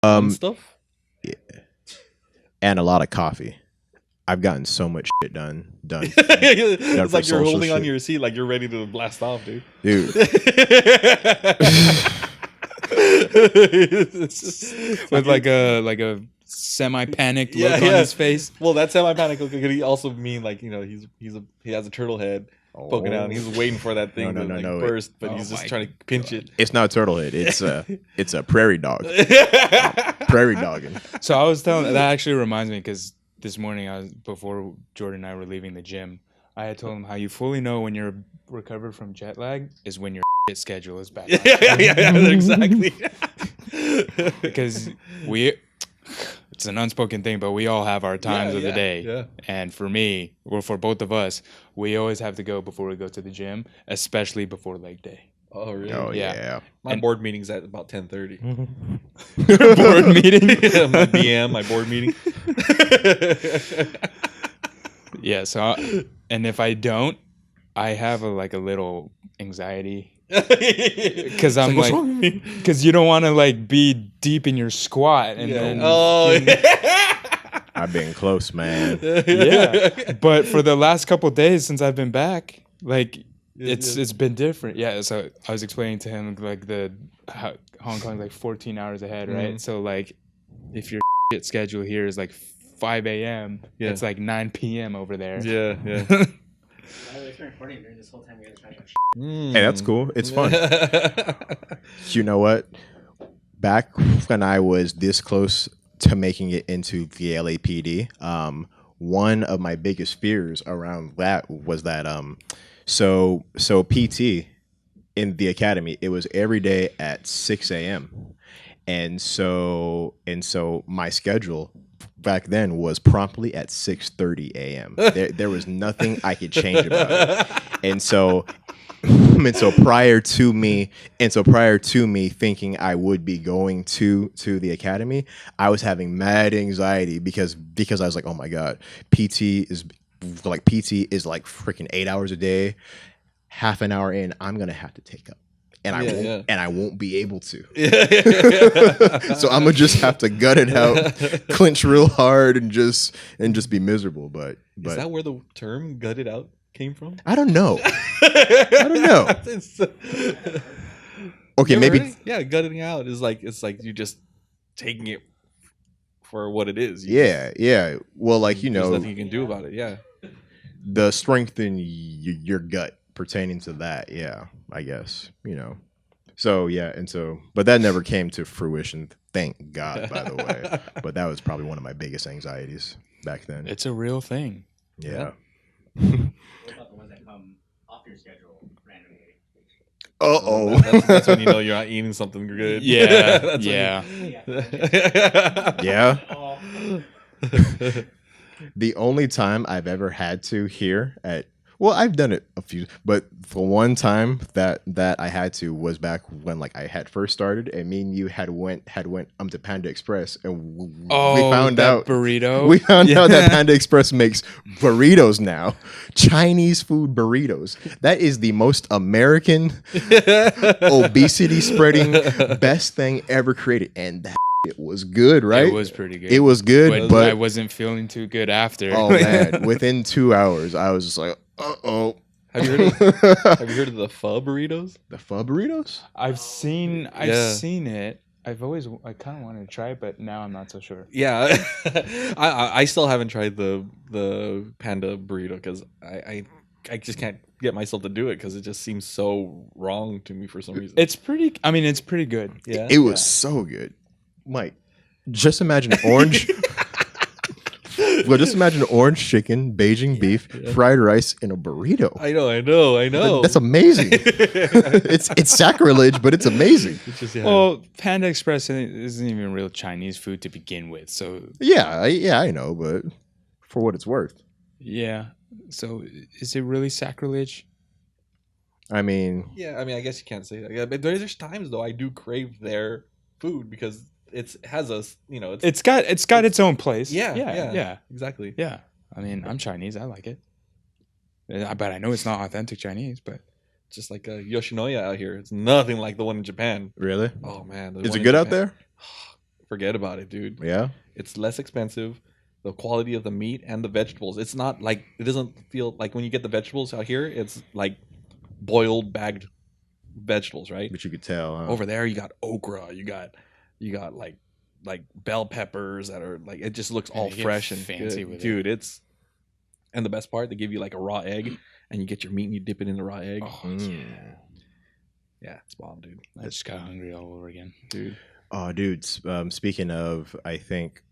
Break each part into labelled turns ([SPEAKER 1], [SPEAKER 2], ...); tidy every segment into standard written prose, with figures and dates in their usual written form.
[SPEAKER 1] Fun stuff.
[SPEAKER 2] Yeah. And a lot of coffee. I've gotten so much shit done.
[SPEAKER 1] It's like you're holding on to your seat, like you're ready to blast off, dude.
[SPEAKER 3] With like a semi-panicked look on his face.
[SPEAKER 1] Well, that semi-panic look could also mean like, you know, he has a turtle head poking out and he's waiting for that thing to burst, but he's just trying to pinch it.
[SPEAKER 2] It's not a turtle head. It's a prairie dog. Prairie dogging.
[SPEAKER 3] So I was telling that actually reminds me because this morning before Jordan and I were leaving the gym, I had told him how you fully know when you're recovered from jet lag is when your schedule is back.
[SPEAKER 1] Yeah, exactly.
[SPEAKER 3] Because it's an unspoken thing, but we all have our times of the day.
[SPEAKER 1] Yeah.
[SPEAKER 3] And for me, or for both of us, we always have to go before we go to the gym, especially before leg day.
[SPEAKER 1] Oh, really?
[SPEAKER 2] Oh, yeah.
[SPEAKER 1] My board meeting's at about 10:30.
[SPEAKER 3] Board meeting?
[SPEAKER 1] My BM, my board meeting.
[SPEAKER 3] Yeah, so, and if I don't, I have a little anxiety. Because I'm because you don't want to be deep in your squat. And then,
[SPEAKER 2] I've been close, man.
[SPEAKER 3] Yeah. But for the last couple of days since I've been back, it's been different. Yeah, so I was explaining to him Hong Kong's 14 hours ahead, right? So if your schedule here is 5 a.m., it's 9 p.m. over there.
[SPEAKER 1] Yeah.
[SPEAKER 4] It's been recording during this whole time. We guys trying to
[SPEAKER 2] Hey, that's cool. It's fun. You know what? Back when I was this close to making it into the LAPD, one of my biggest fears around that was that so PT in the academy, it was every day at 6 a.m. And so my schedule back then was promptly at 6:30 a.m. There was nothing I could change about it. And so prior to me thinking I would be going to the academy, I was having mad anxiety because I was like, oh my God, PT is freaking 8 hours a day. Half an hour in, I'm gonna have to take up. And I won't be able to. So I'm gonna just have to gut it out, clench real hard, and just be miserable. But
[SPEAKER 1] is that where the term "gut it out" came from?
[SPEAKER 2] I don't know. Okay, maybe.
[SPEAKER 1] Yeah, gutting out is it's like you just taking it for what it is.
[SPEAKER 2] Yeah. Well,
[SPEAKER 1] there's nothing you can do about it. Yeah.
[SPEAKER 2] The strength in your gut pertaining to that. Yeah, I guess, So, yeah. But that never came to fruition. Thank God, by the way. But that was probably one of my biggest anxieties back then.
[SPEAKER 3] It's a real thing.
[SPEAKER 2] Yeah.
[SPEAKER 4] What about the ones that come off your schedule randomly?
[SPEAKER 1] That's when you know you're not eating something good.
[SPEAKER 3] Yeah.
[SPEAKER 2] Yeah. The only time I've ever had to here I've done it a few, but for one time that I had to was back when I had first started, and me and you had went to Panda Express, and we found out
[SPEAKER 3] burrito.
[SPEAKER 2] We found out that Panda Express makes burritos now, Chinese food burritos. That is the most American, obesity spreading, best thing ever created, and that. It was good, right?
[SPEAKER 3] It was pretty good.
[SPEAKER 2] It was good, but
[SPEAKER 3] I wasn't feeling too good after.
[SPEAKER 2] Oh man! Within 2 hours, I was just like, "Uh-oh."
[SPEAKER 1] Have you heard of the pho burritos?
[SPEAKER 2] The pho burritos?
[SPEAKER 3] I've seen it. I kind of wanted to try it, but now I'm not so sure.
[SPEAKER 1] Yeah, I still haven't tried the panda burrito because I just can't get myself to do it because it just seems so wrong to me for some reason.
[SPEAKER 3] It's pretty good.
[SPEAKER 1] Yeah,
[SPEAKER 2] it was so good. Mike, just imagine orange. Well, just imagine orange chicken, Beijing beef, fried rice in a burrito.
[SPEAKER 1] I know.
[SPEAKER 2] That's amazing. It's sacrilege, but it's amazing.
[SPEAKER 3] Well, Panda Express isn't even real Chinese food to begin with, so
[SPEAKER 2] yeah, I know, but for what it's worth.
[SPEAKER 3] Yeah. So, is it really sacrilege?
[SPEAKER 2] I mean,
[SPEAKER 1] I guess you can't say that. Yeah, but there's times though I do crave their food because it's got
[SPEAKER 3] its own place.
[SPEAKER 1] Yeah, exactly.
[SPEAKER 3] Yeah, I mean, I'm Chinese. I like it, but I know it's not authentic Chinese. But
[SPEAKER 1] just like Yoshinoya out here, it's nothing like the one in Japan.
[SPEAKER 2] Really?
[SPEAKER 1] Oh man,
[SPEAKER 2] is it good out there?
[SPEAKER 1] forget about it, dude.
[SPEAKER 2] Yeah.
[SPEAKER 1] It's less expensive. The quality of the meat and the vegetables. It's not like, it doesn't feel like when you get the vegetables out here, it's like boiled, bagged vegetables, right?
[SPEAKER 2] But you could tell. Huh?
[SPEAKER 1] Over there, you got okra. You got like bell peppers that are like, it just looks all
[SPEAKER 3] they get
[SPEAKER 1] fresh and
[SPEAKER 3] fancy
[SPEAKER 1] good.
[SPEAKER 3] with
[SPEAKER 1] Dude. It's, and the best part, they give you like a raw egg, and you get your meat and you dip it in the raw egg.
[SPEAKER 3] Oh,
[SPEAKER 1] Yeah, it's bomb, dude.
[SPEAKER 3] I just got hungry all over again.
[SPEAKER 1] Dude.
[SPEAKER 2] Oh, dude. Speaking of, I think.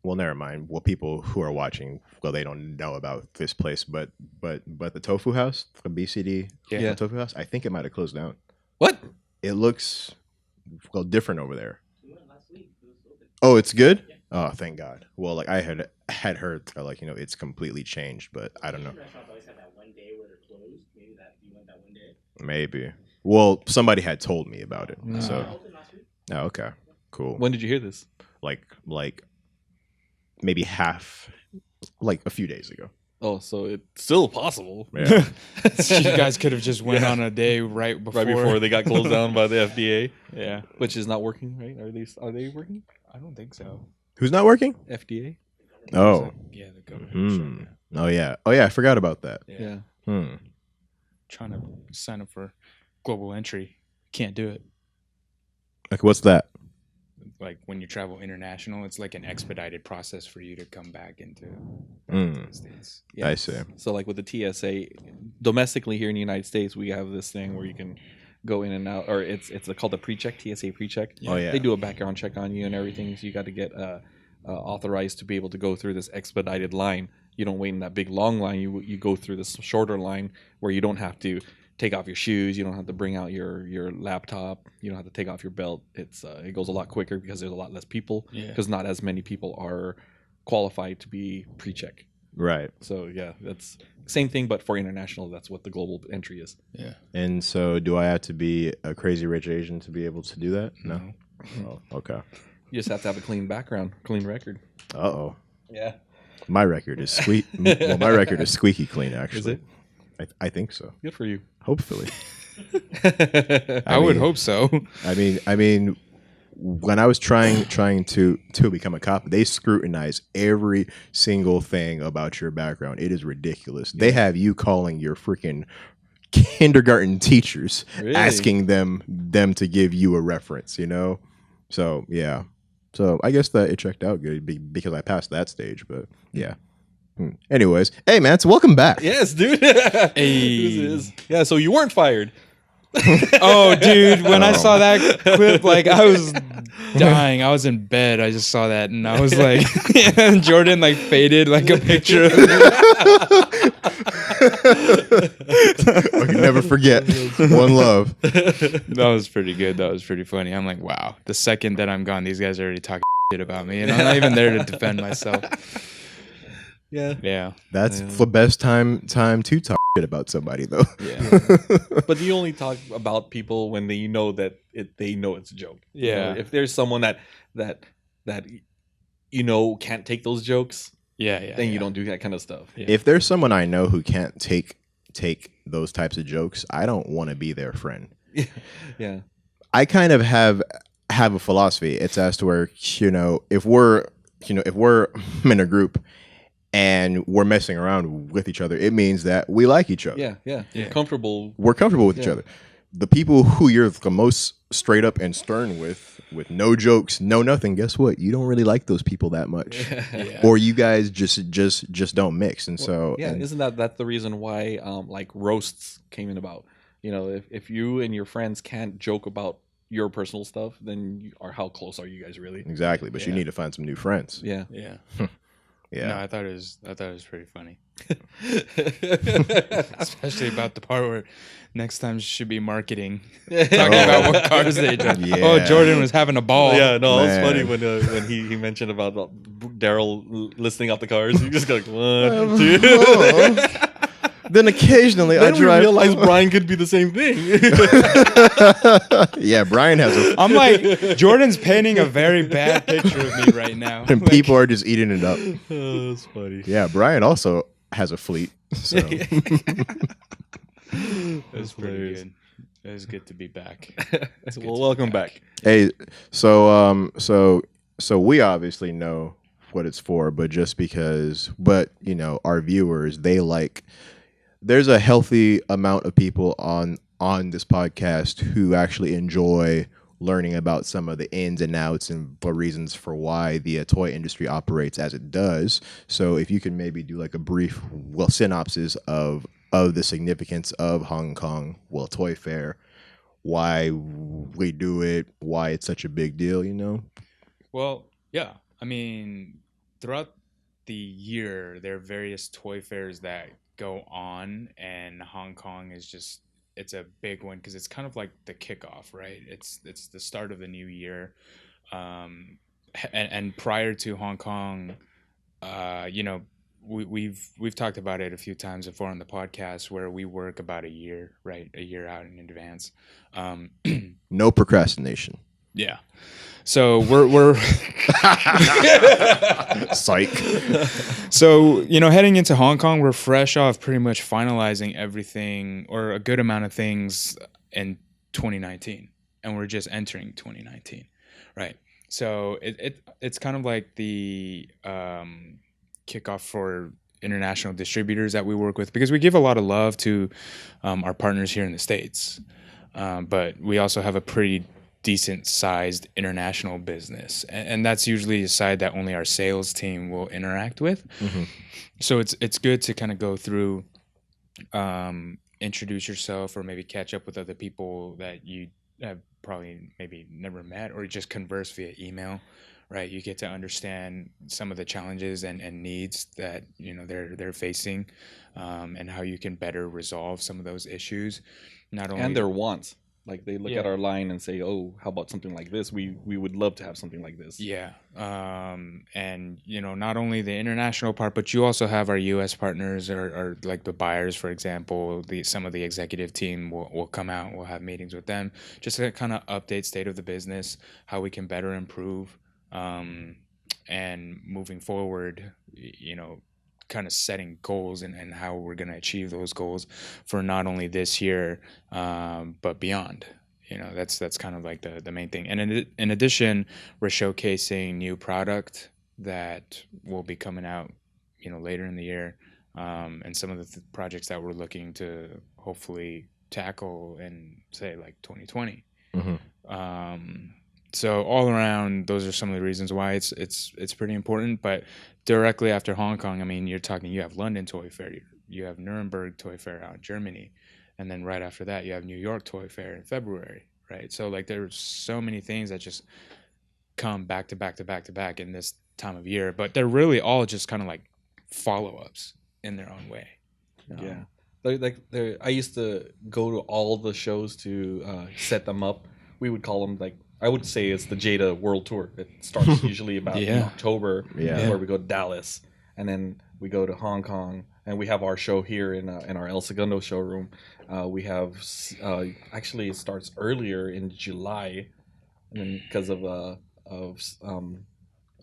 [SPEAKER 2] Well, never mind. Well, people who are watching, well, they don't know about this place, but the Tofu House, the BCD
[SPEAKER 3] Yeah.
[SPEAKER 2] Tofu House, I think it might have closed down.
[SPEAKER 1] What?
[SPEAKER 2] It looks different over there.
[SPEAKER 4] We went last week. It was open.
[SPEAKER 2] Oh, it's good. Oh, thank God. Well, like I had heard, like, you know, it's completely changed, but I don't know.
[SPEAKER 4] Restaurants always have that one day where they're closed. Maybe that you went that one day.
[SPEAKER 2] Maybe. Well, somebody had told me about it. So,
[SPEAKER 4] Open last week.
[SPEAKER 2] oh, okay, cool.
[SPEAKER 1] When did you hear this?
[SPEAKER 2] Like maybe half, like a few days ago.
[SPEAKER 1] Oh, so it's still possible.
[SPEAKER 2] Yeah.
[SPEAKER 3] You guys could have just went on a day right before
[SPEAKER 1] They got closed down by the FDA,
[SPEAKER 3] Yeah.
[SPEAKER 1] which is not working, right? Are they working?
[SPEAKER 3] I don't think so.
[SPEAKER 2] Who's not working?
[SPEAKER 1] FDA?
[SPEAKER 2] Oh.
[SPEAKER 3] Yeah, the government.
[SPEAKER 2] Hmm. Oh yeah. Oh yeah. I forgot about that.
[SPEAKER 3] Yeah.
[SPEAKER 2] Hmm.
[SPEAKER 3] Trying to sign up for global entry. Can't do it.
[SPEAKER 2] Like, what's that?
[SPEAKER 3] Like when you travel international, it's like an expedited process for you to come back into
[SPEAKER 2] Mm.
[SPEAKER 3] the States.
[SPEAKER 2] I see.
[SPEAKER 1] So like with the TSA, domestically here in the United States, we have this thing where you can go in and out, or it's called a pre-check, TSA pre-check.
[SPEAKER 2] Oh yeah.
[SPEAKER 1] They do a background check on you and everything, so you got to get authorized to be able to go through this expedited line. You don't wait in that big long line. You go through this shorter line where you don't have to take off your shoes. You don't have to bring out your laptop. You don't have to take off your belt. It goes a lot quicker because there's a lot less people.
[SPEAKER 3] Yeah.
[SPEAKER 1] Because not as many people are qualified to be pre-check.
[SPEAKER 2] Right.
[SPEAKER 1] So yeah, that's same thing, but for international, that's what the global entry is.
[SPEAKER 3] Yeah.
[SPEAKER 2] And so, do I have to be a crazy rich Asian to be able to do that? No. Oh, okay.
[SPEAKER 1] You just have to have a clean background, clean record.
[SPEAKER 2] Uh-oh.
[SPEAKER 1] Yeah.
[SPEAKER 2] My record is well, my record is squeaky clean, actually.
[SPEAKER 1] Is it?
[SPEAKER 2] I think so.
[SPEAKER 1] Good for you.
[SPEAKER 2] Hopefully.
[SPEAKER 3] I would
[SPEAKER 2] mean-
[SPEAKER 3] hope so.
[SPEAKER 2] I mean, when I was trying to become a cop, they scrutinize every single thing about your background. It is ridiculous. They have you calling your freaking kindergarten teachers,
[SPEAKER 1] Really?
[SPEAKER 2] asking them to give you a reference. You know, so yeah. So I guess that it checked out good because I passed that stage. But yeah. Anyways, hey man, so welcome back.
[SPEAKER 1] Yes, dude.
[SPEAKER 3] Hey.
[SPEAKER 1] Yeah, so you weren't fired.
[SPEAKER 3] Oh, dude, when I
[SPEAKER 2] Oh.
[SPEAKER 3] saw that clip, like I was dying. I was in bed. I just saw that, and I was like, and Jordan like faded like a picture of me.
[SPEAKER 2] I can never forget. One love.
[SPEAKER 3] That was pretty good. That was pretty funny. I'm like, wow. The second that I'm gone, these guys are already talking shit about me, and I'm not even there to defend myself.
[SPEAKER 1] Yeah.
[SPEAKER 3] Yeah,
[SPEAKER 2] That's
[SPEAKER 1] Yeah.
[SPEAKER 2] the best time to talk shit about somebody, though.
[SPEAKER 3] yeah,
[SPEAKER 1] But you only talk about people when they know that they know it's a joke. You know,
[SPEAKER 3] Yeah.
[SPEAKER 1] if there's someone that can't take those jokes,
[SPEAKER 3] yeah.
[SPEAKER 1] then you don't do that kind of stuff.
[SPEAKER 3] Yeah.
[SPEAKER 2] If there's someone I know who can't take those types of jokes, I don't want to be their friend.
[SPEAKER 1] Yeah.
[SPEAKER 2] I kind of have a philosophy. It's as to where, if we're in a group and we're messing around with each other, it means that we like each other.
[SPEAKER 1] Yeah.
[SPEAKER 3] Yeah.
[SPEAKER 1] You're comfortable.
[SPEAKER 2] We're comfortable with each
[SPEAKER 1] Yeah.
[SPEAKER 2] other. The people who you're the most straight up and stern with no jokes, no nothing, guess what? You don't really like those people that much.
[SPEAKER 3] Yeah.
[SPEAKER 2] Or you guys just don't mix. And so
[SPEAKER 1] Yeah,
[SPEAKER 2] and-
[SPEAKER 1] isn't that's the reason why like roasts came in about? If you and your friends can't joke about your personal stuff, then how close are you guys really?
[SPEAKER 2] exactly, but you
[SPEAKER 3] Yeah.
[SPEAKER 2] need to find some new friends.
[SPEAKER 1] Yeah.
[SPEAKER 3] Yeah.
[SPEAKER 2] Yeah.
[SPEAKER 3] No, I thought it was pretty funny. Especially about the part where next time should be marketing. Talking about what cars they drive.
[SPEAKER 2] Yeah.
[SPEAKER 3] Oh, Jordan was having a ball.
[SPEAKER 1] Yeah, no, it was
[SPEAKER 2] Man.
[SPEAKER 1] funny when he mentioned about Daryl listing out the cars. You just go like 1, 2.
[SPEAKER 2] Then occasionally I
[SPEAKER 1] Then we
[SPEAKER 2] drive.
[SPEAKER 1] realized Brian could be the same thing.
[SPEAKER 2] Yeah, Brian has a.
[SPEAKER 3] I'm like, Jordan's painting a very bad picture of me right now.
[SPEAKER 2] And
[SPEAKER 3] Like,
[SPEAKER 2] people are just eating it up.
[SPEAKER 1] Oh, that's funny.
[SPEAKER 2] Yeah, Brian also has a fleet. So
[SPEAKER 3] it was pretty
[SPEAKER 1] hilarious.
[SPEAKER 3] good. It was good to be back.
[SPEAKER 1] Well, welcome back.
[SPEAKER 2] hey, so So we obviously know what it's for, but just because, but you know, our viewers, they like. There's a healthy amount of people on this podcast who actually enjoy learning about some of the ins and outs and the reasons for why the toy industry operates as it does. So if you can maybe do like a brief, well, synopsis of the significance of Hong Kong, well, Toy Fair, why we do it, why it's such a big deal, you know?
[SPEAKER 3] Well, yeah. I mean, throughout the year, there are various toy fairs that go on, and Hong Kong is just it's a big one because it's kind of like the kickoff, right? It's the start of the new year, and prior to Hong Kong, you know, we've talked about it a few times before on the podcast where we work about a year, right, a year out in advance.
[SPEAKER 2] No procrastination.
[SPEAKER 3] Yeah. So we're
[SPEAKER 2] Psych.
[SPEAKER 3] so, you know, heading into Hong Kong, we're fresh off pretty much finalizing everything or a good amount of things in 2019, and we're just entering 2019, right? So it's kind of like the kickoff for international distributors that we work with because we give a lot of love to our partners here in the States, but we also have a pretty decent sized international business, and that's usually a side that only our sales team will interact with. So it's good to kind of go through, introduce yourself or maybe catch up with other people that you have probably maybe never met or just converse via email, right? You get to understand some of the challenges and needs that you know they're facing, and how you can better resolve some of those issues, not only
[SPEAKER 1] And their wants. Like they look
[SPEAKER 3] Yeah.
[SPEAKER 1] at our line and say, "Oh, how about something like this? We would love to have something like this."
[SPEAKER 3] Yeah. And, you know, not only the international part, but you also have our U.S. partners or like the buyers, for example. Some of the executive team will come out. We'll have meetings with them just to kind of update state of the business, how we can better improve, and moving forward, you know, kind of setting goals and how we're going to achieve those goals for not only this year, but beyond. You know, that's kind of like the main thing. And in addition, we're showcasing new product that will be coming out, you know, later in the year, and some of the projects that we're looking to hopefully tackle in say like 2020. So all around, those are some of the reasons why it's pretty important. But directly after Hong Kong, I mean, you have London Toy Fair, you have Nuremberg Toy Fair out in Germany, and then right after that, you have New York Toy Fair in February, right? So like there's so many things that just come back to back to back to back in this time of year, but they're really all just kind of like follow-ups in their own way.
[SPEAKER 1] Yeah. I used to go to all the shows to set them up. We would call them like I would say it's the Jada World Tour. It starts usually about in
[SPEAKER 3] Yeah.
[SPEAKER 1] October,
[SPEAKER 2] Yeah.
[SPEAKER 1] where we go to Dallas, and then we go to Hong Kong, and we have our show here in our El Segundo showroom. We have actually it starts earlier in July, and then because of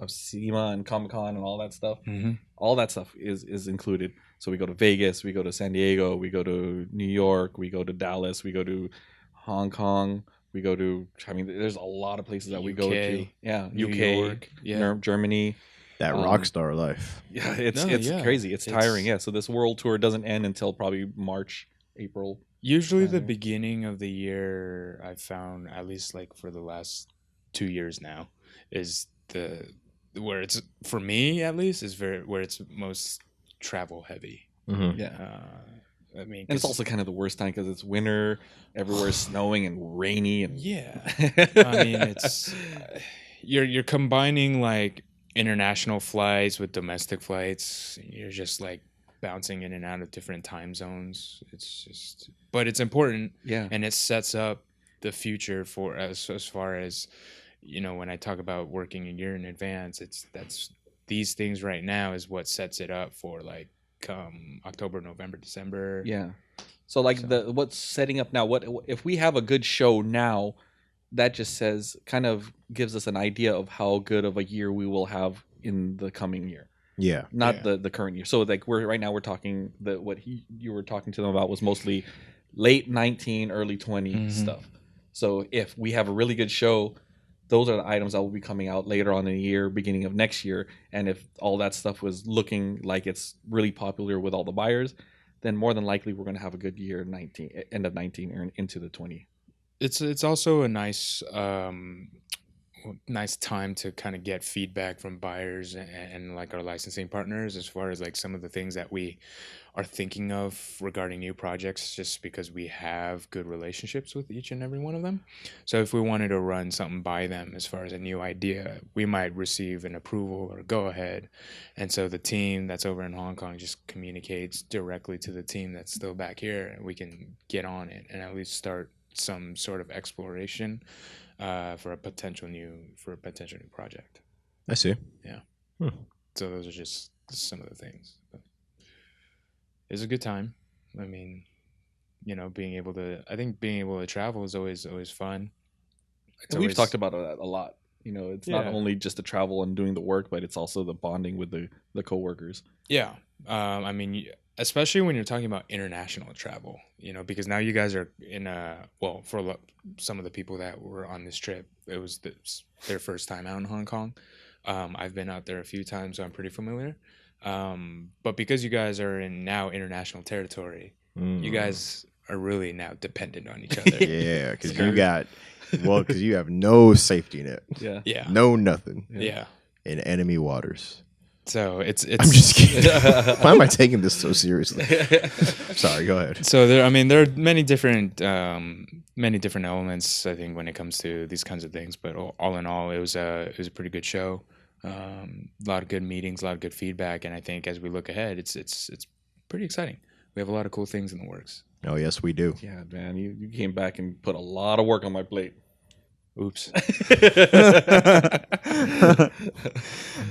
[SPEAKER 1] SEMA and Comic Con and all that stuff.
[SPEAKER 3] Mhm.
[SPEAKER 1] All that stuff is included. So we go to Vegas, we go to San Diego, we go to New York, we go to Dallas, we go to Hong Kong, we go to. I mean, there's a lot of places that we go to.
[SPEAKER 3] UK,
[SPEAKER 1] Yeah,
[SPEAKER 3] New
[SPEAKER 1] UK,
[SPEAKER 3] York, yeah.
[SPEAKER 1] Germany.
[SPEAKER 2] That rock star life.
[SPEAKER 1] Yeah, it's
[SPEAKER 3] No, yeah.
[SPEAKER 1] crazy. It's tiring.
[SPEAKER 3] It's-
[SPEAKER 1] Yeah. So this world tour doesn't end until probably March, April.
[SPEAKER 3] Usually the
[SPEAKER 1] Finally.
[SPEAKER 3] beginning of the year, I've found, at least like for the last 2 years now, is where it's, for me at least, is where it's most travel heavy.
[SPEAKER 1] Yeah.
[SPEAKER 3] I mean,
[SPEAKER 1] And it's
[SPEAKER 3] 'cause-
[SPEAKER 1] also kind of the worst time because it's winter, everywhere's snowing and rainy, and
[SPEAKER 3] yeah. I mean, it's you're combining like international flights with domestic flights. You're just like bouncing in and out of different time zones. It's just, but it's important,
[SPEAKER 1] yeah.
[SPEAKER 3] and it sets up the future for as far as, you know, when I talk about working a year in advance, that's these things right now is what sets it up for like come October, November, December.
[SPEAKER 1] Yeah. So like what's setting up now? What if we have a good show now? That just says kind of gives us an idea of how good of a year we will have in the coming year,
[SPEAKER 2] Yeah.
[SPEAKER 1] not
[SPEAKER 3] Yeah.
[SPEAKER 1] the current year. So like we're talking you were talking to them about was mostly late 19, early 20
[SPEAKER 3] Mhm.
[SPEAKER 1] stuff. So if we have a really good show, those are the items that will be coming out later on in the year, beginning of next year. And if all that stuff was looking like it's really popular with all the buyers, then more than likely we're going to have a good year 19, end of 19 or into the 20.
[SPEAKER 3] It's also a nice nice time to kind of get feedback from buyers and like our licensing partners as far as like some of the things that we are thinking of regarding new projects, just because we have good relationships with each and every one of them. So if we wanted to run something by them as far as a new idea, we might receive an approval or go ahead. And so the team that's over in Hong Kong just communicates directly to the team that's still back here, and we can get on it and at least start some sort of exploration for a potential new project.
[SPEAKER 2] I see.
[SPEAKER 3] Yeah.
[SPEAKER 2] Hmm.
[SPEAKER 3] So those are just some of the things. But it's a good time. I mean, being able to travel is always fun.
[SPEAKER 1] And we've talked about that a lot. It's not only just the travel and doing the work, but it's also the bonding with the coworkers.
[SPEAKER 3] Yeah. I mean, especially when you're talking about international travel, because now you guys are in for some of the people that were on this trip, it was their first time out in Hong Kong. I've been out there a few times, so I'm pretty familiar. But because you guys are in now international territory, you guys are really now dependent on each other.
[SPEAKER 2] Yeah, because because you have no safety net.
[SPEAKER 3] Yeah.
[SPEAKER 2] No nothing.
[SPEAKER 3] Yeah.
[SPEAKER 2] In enemy waters.
[SPEAKER 3] So it's
[SPEAKER 2] I'm just kidding. Why am I taking this so seriously? Sorry, go ahead.
[SPEAKER 3] So there are many different elements, I think, when it comes to these kinds of things. But all in all, it was a pretty good show. A lot of good meetings, a lot of good feedback, and I think as we look ahead, it's pretty exciting. We have a lot of cool things in the works.
[SPEAKER 2] Oh yes, we do.
[SPEAKER 1] Yeah, man, you came back and put a lot of work on my plate.
[SPEAKER 3] Oops. But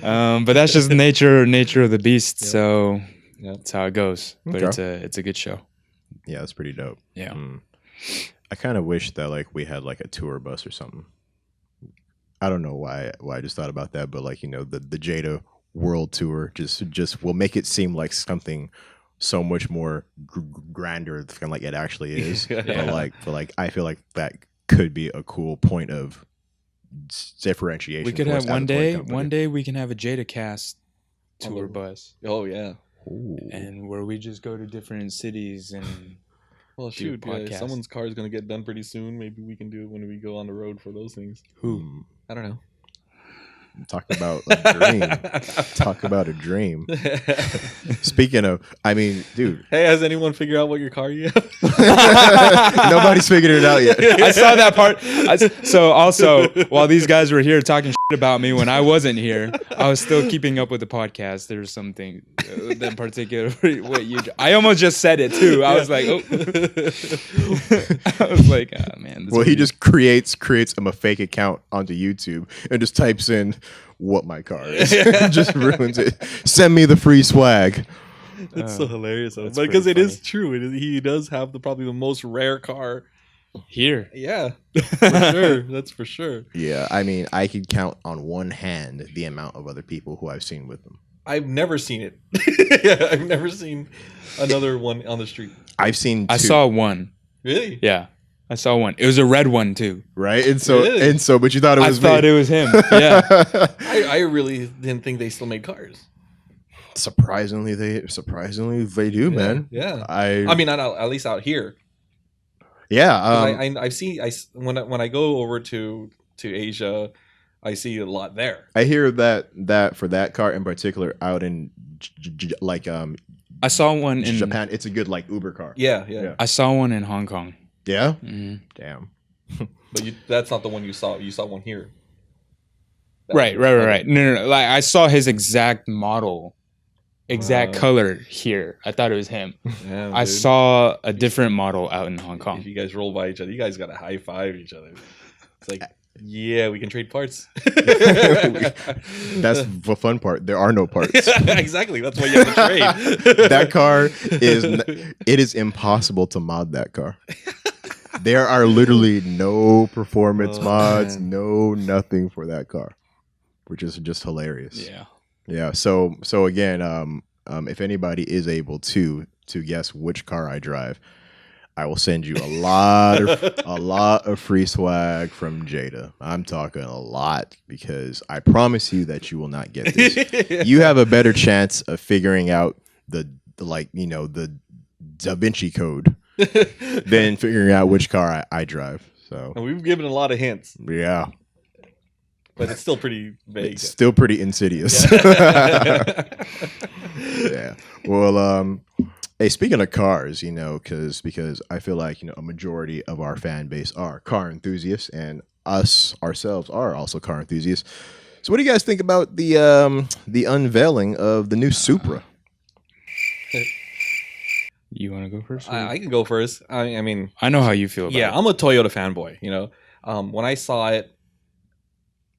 [SPEAKER 3] that's just nature of the beast. Yep. So that's how it goes. But it's a good show.
[SPEAKER 2] Yeah, it's pretty dope.
[SPEAKER 3] Yeah.
[SPEAKER 2] I kind of wish that we had a tour bus or something. I don't know why I just thought about that, but the Jada World Tour just will make it seem like something so much more grander than it actually is.
[SPEAKER 3] Yeah.
[SPEAKER 2] But I feel like that could be a cool point of differentiation.
[SPEAKER 3] We could have one day we can have a Jadacast tour bus.
[SPEAKER 1] Oh yeah.
[SPEAKER 2] Ooh.
[SPEAKER 3] And where we just go to different cities and
[SPEAKER 1] shoot, someone's car is going to get done pretty soon. Maybe we can do it when we go on the road for those things.
[SPEAKER 3] Who?
[SPEAKER 1] I don't know.
[SPEAKER 2] Talk about a dream. Talk about a dream. Speaking of, dude.
[SPEAKER 1] Hey, has anyone figured out what your car you have?
[SPEAKER 2] Nobody's figured it out yet.
[SPEAKER 3] I saw that part. So also, while these guys were here talking shit about me when I wasn't here, I was still keeping up with the podcast. There's something that particular. I almost just said it too. I was like, oh. I was like, oh man.
[SPEAKER 2] Well, he just creates him a fake account onto YouTube and just types in what my car is. Just ruins it. Send me the free swag.
[SPEAKER 1] It's so hilarious, because it is true. He does have probably the most rare car
[SPEAKER 3] here.
[SPEAKER 1] Yeah, for sure. That's for sure.
[SPEAKER 2] Yeah, I could count on one hand the amount of other people who I've seen with them.
[SPEAKER 1] I've never seen it. I've never seen another one on the street.
[SPEAKER 2] I've seen two.
[SPEAKER 3] I saw one.
[SPEAKER 1] Really?
[SPEAKER 3] Yeah. I saw one. It was a red one too.
[SPEAKER 2] Right? And so but you thought it was me.
[SPEAKER 3] I thought it was him. Yeah.
[SPEAKER 1] I really didn't think they still made cars.
[SPEAKER 2] Surprisingly they do, man.
[SPEAKER 1] Yeah. At least out here.
[SPEAKER 2] Yeah.
[SPEAKER 1] I've seen when I go over to Asia, I see a lot there.
[SPEAKER 2] I hear that for that car in particular out in
[SPEAKER 3] I saw one in
[SPEAKER 2] Japan. It's a good Uber car.
[SPEAKER 1] Yeah.
[SPEAKER 3] I saw one in Hong Kong.
[SPEAKER 2] Yeah?
[SPEAKER 3] Mm-hmm.
[SPEAKER 2] Damn.
[SPEAKER 1] But that's not the one you saw. You saw one here.
[SPEAKER 3] Right. No. I saw his exact model, exact color here. I thought it was him.
[SPEAKER 1] Damn,
[SPEAKER 3] I saw a different model out in Hong Kong.
[SPEAKER 1] If you guys roll by each other, you guys got to high five each other. It's like, yeah, we can trade parts.
[SPEAKER 2] That's the fun part. There are no parts.
[SPEAKER 1] Exactly. That's why you have to trade.
[SPEAKER 2] That car is impossible to mod that car. There are literally no performance mods, no nothing for that car, which is just hilarious. Yeah. So again, if anybody is able to guess which car I drive, I will send you a lot of free swag from Jada. I'm talking a lot because I promise you that you will not get this. You have a better chance of figuring out the Da Vinci Code than figuring out which car I drive. So
[SPEAKER 1] And we've given a lot of hints,
[SPEAKER 2] yeah,
[SPEAKER 1] but it's still pretty vague.
[SPEAKER 2] it's still pretty insidious. Yeah. Well, hey, speaking of cars, because I feel like a majority of our fan base are car enthusiasts, and us ourselves are also car enthusiasts. So, what do you guys think about the unveiling of the new Supra?
[SPEAKER 3] You want to go first?
[SPEAKER 1] I can go first. I mean,
[SPEAKER 3] I know how you feel about
[SPEAKER 1] yeah,
[SPEAKER 3] it.
[SPEAKER 1] I'm a Toyota fanboy. When I saw it,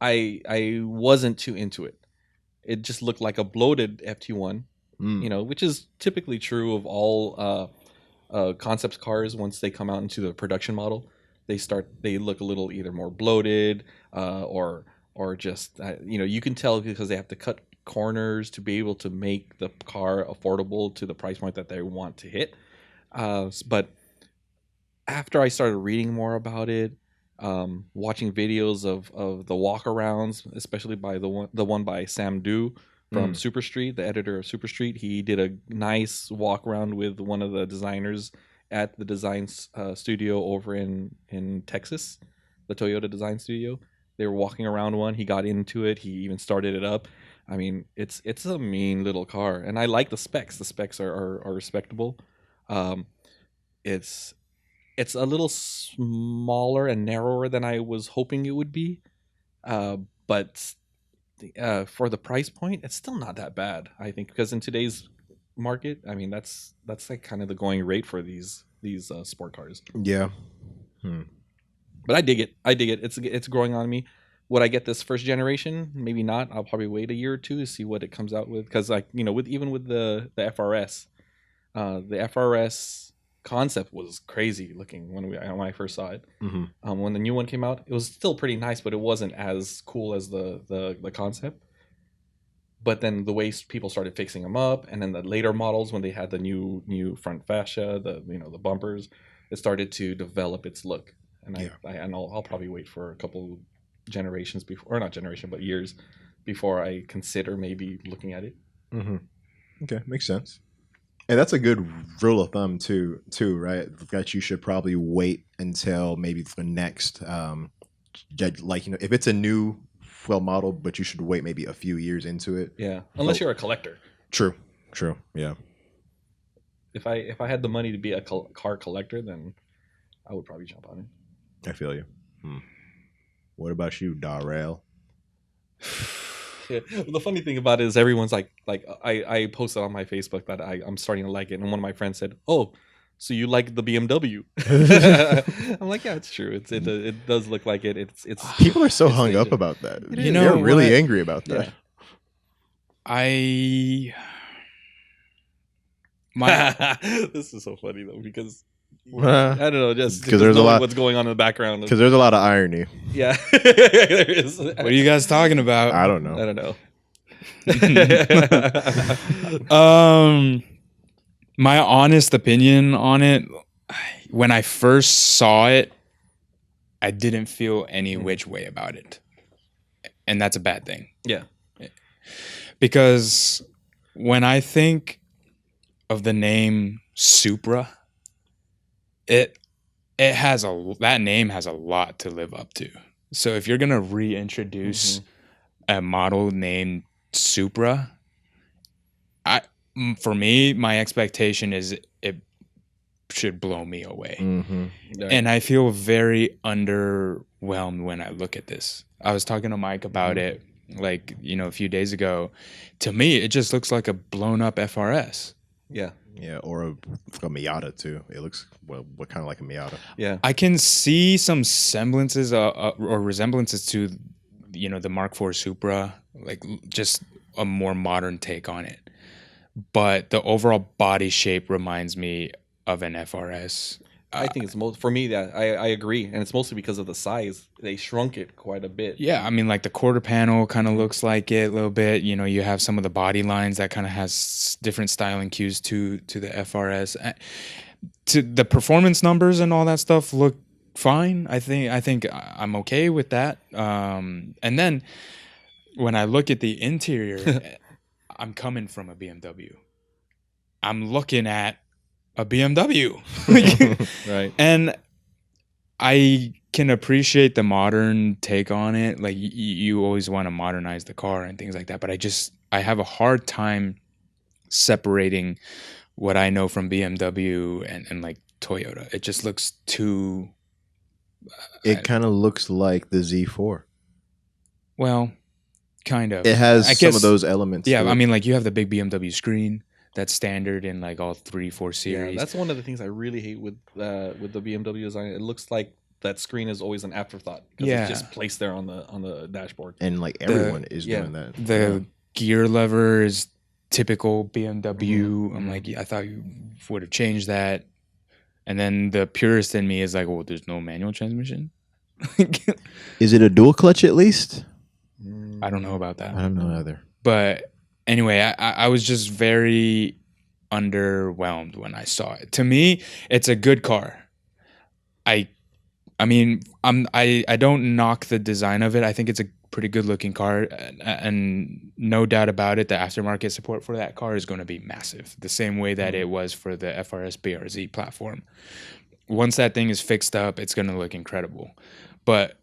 [SPEAKER 1] I wasn't too into it. It just looked like a bloated FT1, which is typically true of all concept cars. Once they come out into the production model, they look a little either more bloated or just you can tell because they have to cut corners to be able to make the car affordable to the price point that they want to hit. But after I started reading more about it, watching videos of the walkarounds, especially by the one by Sam Du from Super Street, the editor of Super Street, he did a nice walk around with one of the designers at the design studio over in Texas, the Toyota design studio. They were walking around one. He got into it. He even started it up. I mean, it's a mean little car, and I like the specs. The specs are respectable. It's a little smaller and narrower than I was hoping it would be, but for the price point, it's still not that bad. I think because in today's market, I mean that's like kind of the going rate for these sport cars.
[SPEAKER 2] Yeah.
[SPEAKER 1] But I dig it. It's growing on me. Would I get this first generation? Maybe not. I'll probably wait a year or two to see what it comes out with. Because with the FRS, the FRS concept was crazy looking when I first saw it.
[SPEAKER 2] Mm-hmm.
[SPEAKER 1] When the new one came out, it was still pretty nice, but it wasn't as cool as the concept. But then the way people started fixing them up, and then the later models when they had the new front fascia, the bumpers, it started to develop its look. And I'll probably wait for a couple generations before, or not generation, but years before I consider maybe looking at it.
[SPEAKER 2] Mm-hmm. Okay, makes sense. And that's a good rule of thumb too, right? That you should probably wait until maybe the next, if it's a new model, but you should wait maybe a few years into it.
[SPEAKER 1] Yeah, unless you're a collector.
[SPEAKER 2] True. Yeah.
[SPEAKER 1] If I had the money to be a car collector, then I would probably jump on it.
[SPEAKER 2] I feel you. What about you, Darrell?
[SPEAKER 1] Yeah. The funny thing about it is everyone's like I posted on my Facebook that I'm starting to like it, and one of my friends said, "Oh, so you like the BMW?" I'm like, "Yeah, it's true. It does look like it. It's
[SPEAKER 2] people are so hung up about that. They're really angry about that.
[SPEAKER 3] Yeah.
[SPEAKER 1] This is so funny though because I don't know, just
[SPEAKER 2] because there's a lot
[SPEAKER 1] what's going on in the background.
[SPEAKER 2] Because there's a lot of irony.
[SPEAKER 1] Yeah, there is.
[SPEAKER 3] What are you guys talking about?
[SPEAKER 2] I don't know.
[SPEAKER 3] My honest opinion on it, when I first saw it, I didn't feel any which way about it, and that's a bad thing.
[SPEAKER 1] Yeah,
[SPEAKER 3] because when I think of the name Supra, that name has a lot to live up to. So if you're gonna reintroduce a model named Supra, for me, my expectation is it should blow me away. And I feel very underwhelmed when I look at this. I was talking to Mike about it a few days ago. To me, it just looks like a blown up FRS.
[SPEAKER 2] Yeah, or a Miata too. It looks what kind of like a Miata.
[SPEAKER 1] Yeah,
[SPEAKER 3] I can see some semblances or resemblances to the Mark IV Supra, like just a more modern take on it. But the overall body shape reminds me of an FRS.
[SPEAKER 1] I think it's for me that I agree, and it's mostly because of the size. They shrunk it quite a bit.
[SPEAKER 3] Yeah, I mean, like the quarter panel kind of looks like it a little bit. You have some of the body lines that kind of has different styling cues to the FRS. to the performance numbers and all that stuff look fine. I think I'm okay with that. And then when I look at the interior, I'm coming from a BMW. I'm looking at a BMW.
[SPEAKER 1] Right.
[SPEAKER 3] And I can appreciate the modern take on it. Like you always want to modernize the car and things like that. But I have a hard time separating what I know from BMW and like Toyota. It just looks too.
[SPEAKER 2] It kind of looks like the Z4.
[SPEAKER 3] Well, kind of.
[SPEAKER 2] It has
[SPEAKER 3] I
[SPEAKER 2] some
[SPEAKER 3] guess,
[SPEAKER 2] of those elements.
[SPEAKER 3] Yeah,
[SPEAKER 2] to
[SPEAKER 3] I
[SPEAKER 2] it.
[SPEAKER 3] mean, like you have the big BMW screen that's standard in like all 3-4 series.
[SPEAKER 1] Yeah, that's one of the things I really hate with the BMW design. It looks like that screen is always an afterthought because
[SPEAKER 3] Yeah.
[SPEAKER 1] it's just placed there on the dashboard.
[SPEAKER 2] And like everyone is doing that.
[SPEAKER 3] The gear lever is typical BMW.
[SPEAKER 1] Mhm.
[SPEAKER 3] I'm like, I thought you would have changed that. And then the purist in me is like, well, there's no manual transmission.
[SPEAKER 2] Is it a dual clutch at least?
[SPEAKER 3] I don't know about that.
[SPEAKER 2] I don't know either.
[SPEAKER 3] But anyway, I was just very underwhelmed when I saw it. To me, it's a good car. I mean, I don't knock the design of it. I think it's a pretty good looking car, and no doubt about it, the aftermarket support for that car is going to be massive. The same way that it was for the FRS BRZ platform. Once that thing is fixed up, it's going to look incredible. But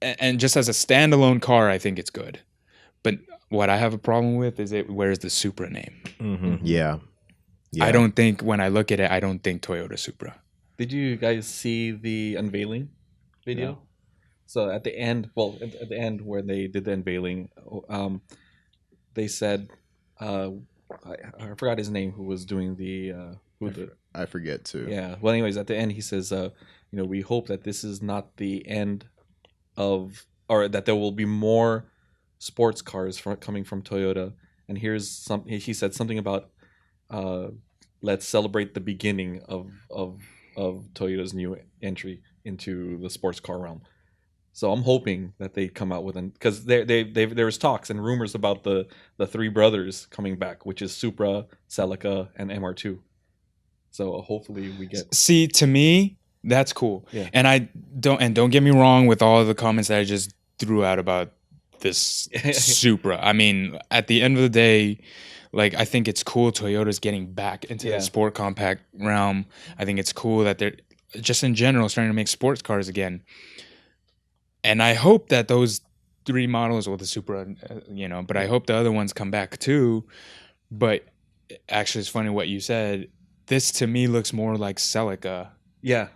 [SPEAKER 3] and just as a standalone car, I think it's good. But what I have a problem with is it wears the Supra name.
[SPEAKER 2] Mm-hmm. Yeah.
[SPEAKER 3] I don't think, when I look at it, I don't think Toyota Supra.
[SPEAKER 1] Did you guys see the unveiling video?
[SPEAKER 3] No.
[SPEAKER 1] So at the end, at the end where they did the unveiling, they said, I forgot his name, who was doing the,
[SPEAKER 2] I forget too.
[SPEAKER 1] yeah. Well, anyways, at the end he says, we hope that this is not the end of, or that there will be more sports cars coming from Toyota. And here's he said something about, let's celebrate the beginning of Toyota's new entry into the sports car realm. So I'm hoping that they come out with because there was talks and rumors about the three brothers coming back, which is Supra, Celica, and MR2. So hopefully we get.
[SPEAKER 3] See, to me, that's cool.
[SPEAKER 1] Yeah.
[SPEAKER 3] And don't get me wrong with all of the comments that I just threw out about this Supra. I mean, at the end of the day, like, I think it's cool Toyota's getting back into the sport compact realm. I think it's cool that they're just in general starting to make sports cars again. And I hope that those three models, well, the Supra, but I hope the other ones come back too. But actually, it's funny what you said. This to me looks more like Celica
[SPEAKER 1] Yeah,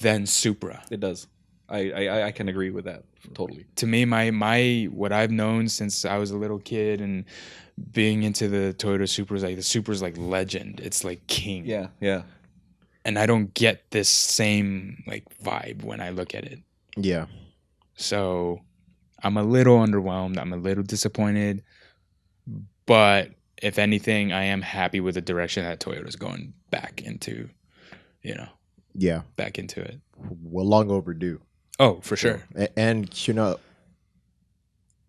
[SPEAKER 3] than Supra.
[SPEAKER 1] it does. I can agree with that totally.
[SPEAKER 3] To me, my what I've known since I was a little kid and being into the Toyota Supra is like the Supra's like legend. It's like king.
[SPEAKER 1] Yeah.
[SPEAKER 3] And I don't get this same like vibe when I look at it.
[SPEAKER 2] Yeah.
[SPEAKER 3] So I'm a little underwhelmed. I'm a little disappointed. But if anything, I am happy with the direction that Toyota's going back into,
[SPEAKER 2] Yeah.
[SPEAKER 3] back into it.
[SPEAKER 2] Well, long overdue.
[SPEAKER 3] Oh, for sure.
[SPEAKER 2] And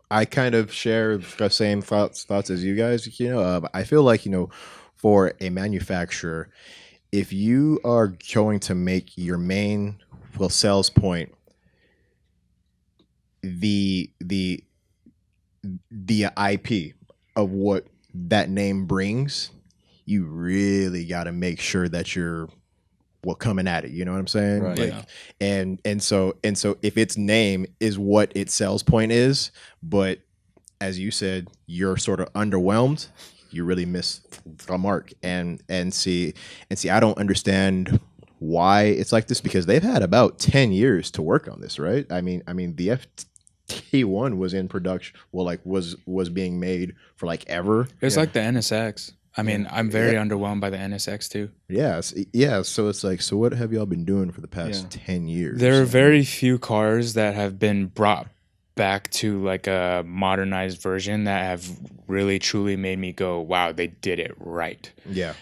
[SPEAKER 2] I kind of share the same thoughts as you guys. I feel like for a manufacturer, if you are going to make your main sales point the IP of what that name brings, you really got to make sure that you're coming at it. You know what I'm saying?
[SPEAKER 1] Right.
[SPEAKER 2] Like,
[SPEAKER 3] Yeah.
[SPEAKER 2] and so if its name is what its sales point is, but as you said, you're sort of underwhelmed, you really miss the mark. And see, I don't understand why it's like this, because they've had about 10 years to work on this, right? I mean the FT1 was in production, was being made for like ever.
[SPEAKER 3] It's like the NSX. I mean, I'm very underwhelmed by the NSX too.
[SPEAKER 2] Yes. Yeah. So it's like, so what have y'all been doing for the past 10 years?
[SPEAKER 3] There are very few cars that have been brought back to like a modernized version that have really truly made me go, wow, they did it right.
[SPEAKER 2] Yeah.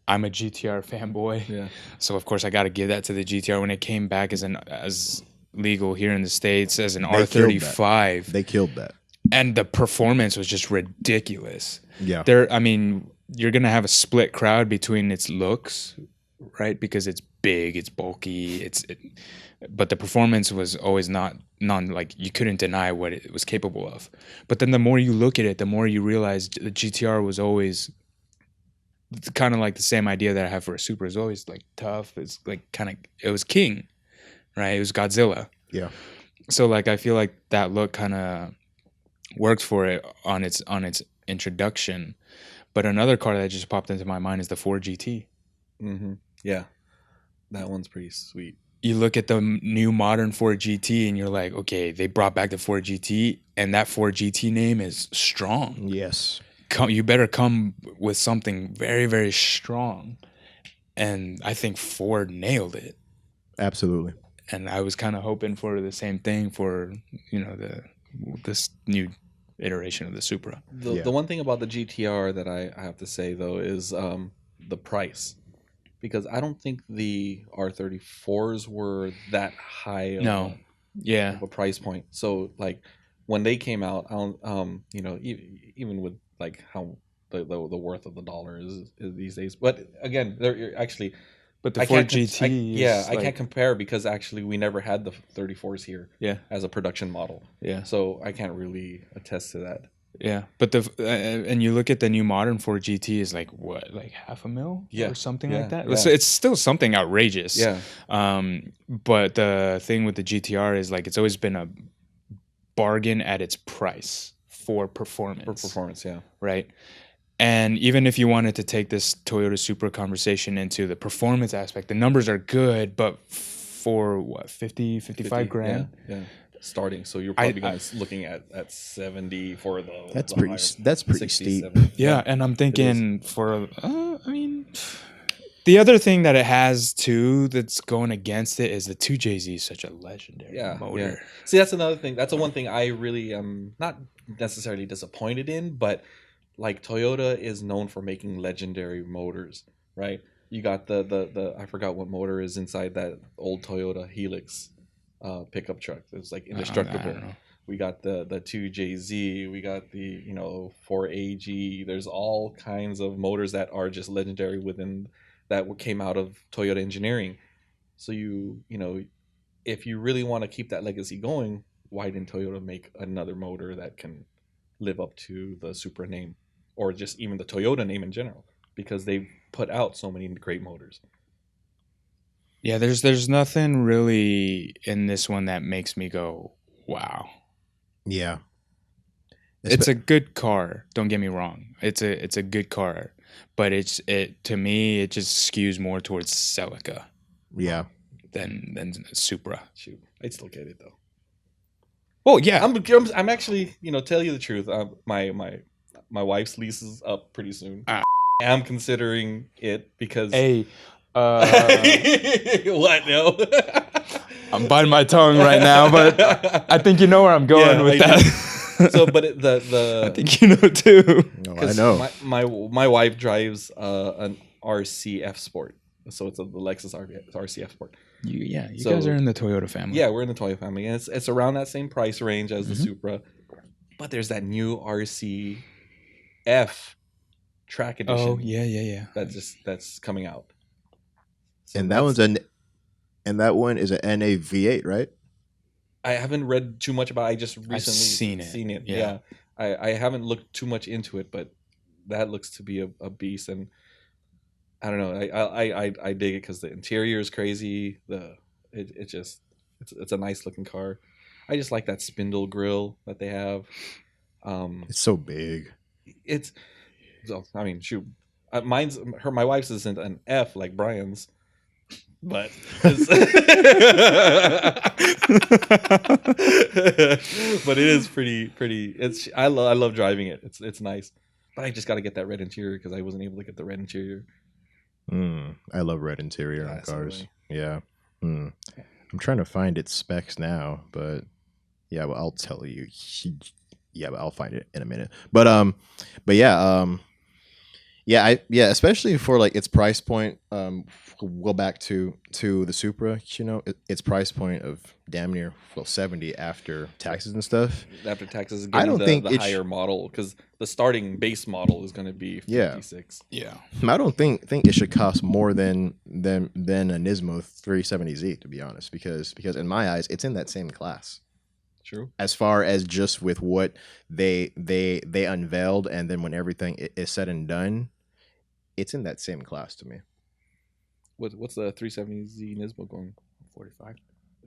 [SPEAKER 3] I'm a GTR fanboy.
[SPEAKER 1] Yeah.
[SPEAKER 3] So of course I got to give that to the GTR when it came back as legal here in the States as an R35.
[SPEAKER 2] They killed that.
[SPEAKER 3] And the performance was just ridiculous.
[SPEAKER 2] Yeah.
[SPEAKER 3] You're going to have a split crowd between its looks, right? Because it's big, it's bulky, but the performance was always like you couldn't deny what it was capable of. But then the more you look at it, the more you realize the GTR was always kind of like the same idea that I have for a Supra. It's always like tough. It's like it was king, right? It was Godzilla.
[SPEAKER 2] Yeah.
[SPEAKER 3] So like I feel like that look kind of works for it on its introduction. But another car that just popped into my mind is the Ford GT.
[SPEAKER 1] Mm-hmm. Yeah, that one's pretty sweet.
[SPEAKER 3] You look at the new modern Ford GT and you're like, okay, they brought back the Ford GT, and that Ford GT name is strong.
[SPEAKER 2] Yes.
[SPEAKER 3] You better come with something very, very strong. And I think Ford nailed it.
[SPEAKER 2] Absolutely.
[SPEAKER 3] And I was kind of hoping for the same thing for, this new iteration of the Supra.
[SPEAKER 1] The one thing about the GTR that I have to say, though, is the price. Because I don't think the R34s were that high of a price point. So, like, when they came out, I don't, even with like how the worth of the dollar is these days. But again, they're actually.
[SPEAKER 3] But the Ford GT,
[SPEAKER 1] I can't compare because actually we never had the 34s here.
[SPEAKER 3] Yeah.
[SPEAKER 1] As a production model.
[SPEAKER 3] Yeah.
[SPEAKER 1] So I can't really attest to that.
[SPEAKER 3] Yeah, but and you look at the new modern Ford GT is like what, like $500,000 or something like that.
[SPEAKER 1] Yeah.
[SPEAKER 3] It's still something outrageous.
[SPEAKER 1] Yeah.
[SPEAKER 3] But the thing with the GTR is like it's always been a bargain at its price for performance.
[SPEAKER 1] Yeah.
[SPEAKER 3] Right. And even if you wanted to take this Toyota Supra conversation into the performance aspect, the numbers are good, but for what, 55 grand?
[SPEAKER 1] Yeah. Starting, so you're probably looking at 70 for the.
[SPEAKER 2] That's
[SPEAKER 1] the
[SPEAKER 2] pretty.
[SPEAKER 1] higher,
[SPEAKER 2] That's pretty
[SPEAKER 1] 60,
[SPEAKER 2] steep.
[SPEAKER 1] 70.
[SPEAKER 3] Yeah, and I'm thinking the other thing that it has too that's going against it is the 2JZ is such a legendary motor.
[SPEAKER 1] Yeah. See, that's another thing. That's the one thing I really am not necessarily disappointed in, but like Toyota is known for making legendary motors, right? You got the I forgot what motor is inside that old Toyota Helix pickup truck. It's like indestructible. We got the 2JZ, we got the 4AG. There's all kinds of motors that are just legendary that came out of Toyota engineering. So if you really want to keep that legacy going, why didn't Toyota make another motor that can live up to the Supra name, or just even the Toyota name in general? Because they've put out so many great motors.
[SPEAKER 3] Yeah, there's nothing really in this one that makes me go, wow.
[SPEAKER 2] Yeah.
[SPEAKER 3] It's a good car. Don't get me wrong. It's a good car, but to me it just skews more towards Celica.
[SPEAKER 2] Yeah.
[SPEAKER 3] Than Supra.
[SPEAKER 1] Shoot, I'd still get it though.
[SPEAKER 3] Well, yeah.
[SPEAKER 1] I'm actually, tell you the truth. My wife's lease is up pretty soon. I'm considering it because.
[SPEAKER 3] Hey.
[SPEAKER 1] What? No.
[SPEAKER 3] I'm biting my tongue right now, but I think you know where I'm going with that.
[SPEAKER 1] So, but I
[SPEAKER 3] think you know too.
[SPEAKER 2] No, I know.
[SPEAKER 1] My wife drives an RCF Sport, so it's the Lexus RCF Sport.
[SPEAKER 3] You guys are in the Toyota family.
[SPEAKER 1] Yeah, we're in the Toyota family, and it's around that same price range as the Supra, but there's that new RCF Track Edition.
[SPEAKER 3] Oh yeah.
[SPEAKER 1] That's coming out. So
[SPEAKER 2] and that one is an NA V8, right?
[SPEAKER 1] I haven't read too much about it. I just recently seen it. Yeah. I haven't looked too much into it, but that looks to be a beast. And I don't know. I dig it because the interior is crazy. It's a nice looking car. I just like that spindle grille that they have.
[SPEAKER 2] It's so big.
[SPEAKER 1] Shoot. My wife's isn't an F like Brian's. But but it is pretty. I love driving it. It's nice, but I just got to get that red interior because I wasn't able to get the red interior.
[SPEAKER 2] I love red interior on cars. Yeah. I'm trying to find its specs now, but yeah, well, I'll tell you. Yeah, but I'll find it in a minute. But yeah. Yeah, especially for like its price point. Go back to the Supra. Its price point of damn near 70 after taxes and stuff.
[SPEAKER 1] After taxes,
[SPEAKER 2] I
[SPEAKER 1] getting
[SPEAKER 2] don't think
[SPEAKER 1] the higher model, because the starting base model is going to be
[SPEAKER 2] Yeah.
[SPEAKER 1] 56.
[SPEAKER 3] Yeah.
[SPEAKER 2] I don't think it should cost more than a Nismo 370Z, to be honest, because in my eyes it's in that same class.
[SPEAKER 1] True.
[SPEAKER 2] As far as just with what they unveiled, and then when everything is said and done, it's in that same class to me.
[SPEAKER 1] What's the 370Z Nismo going? 45.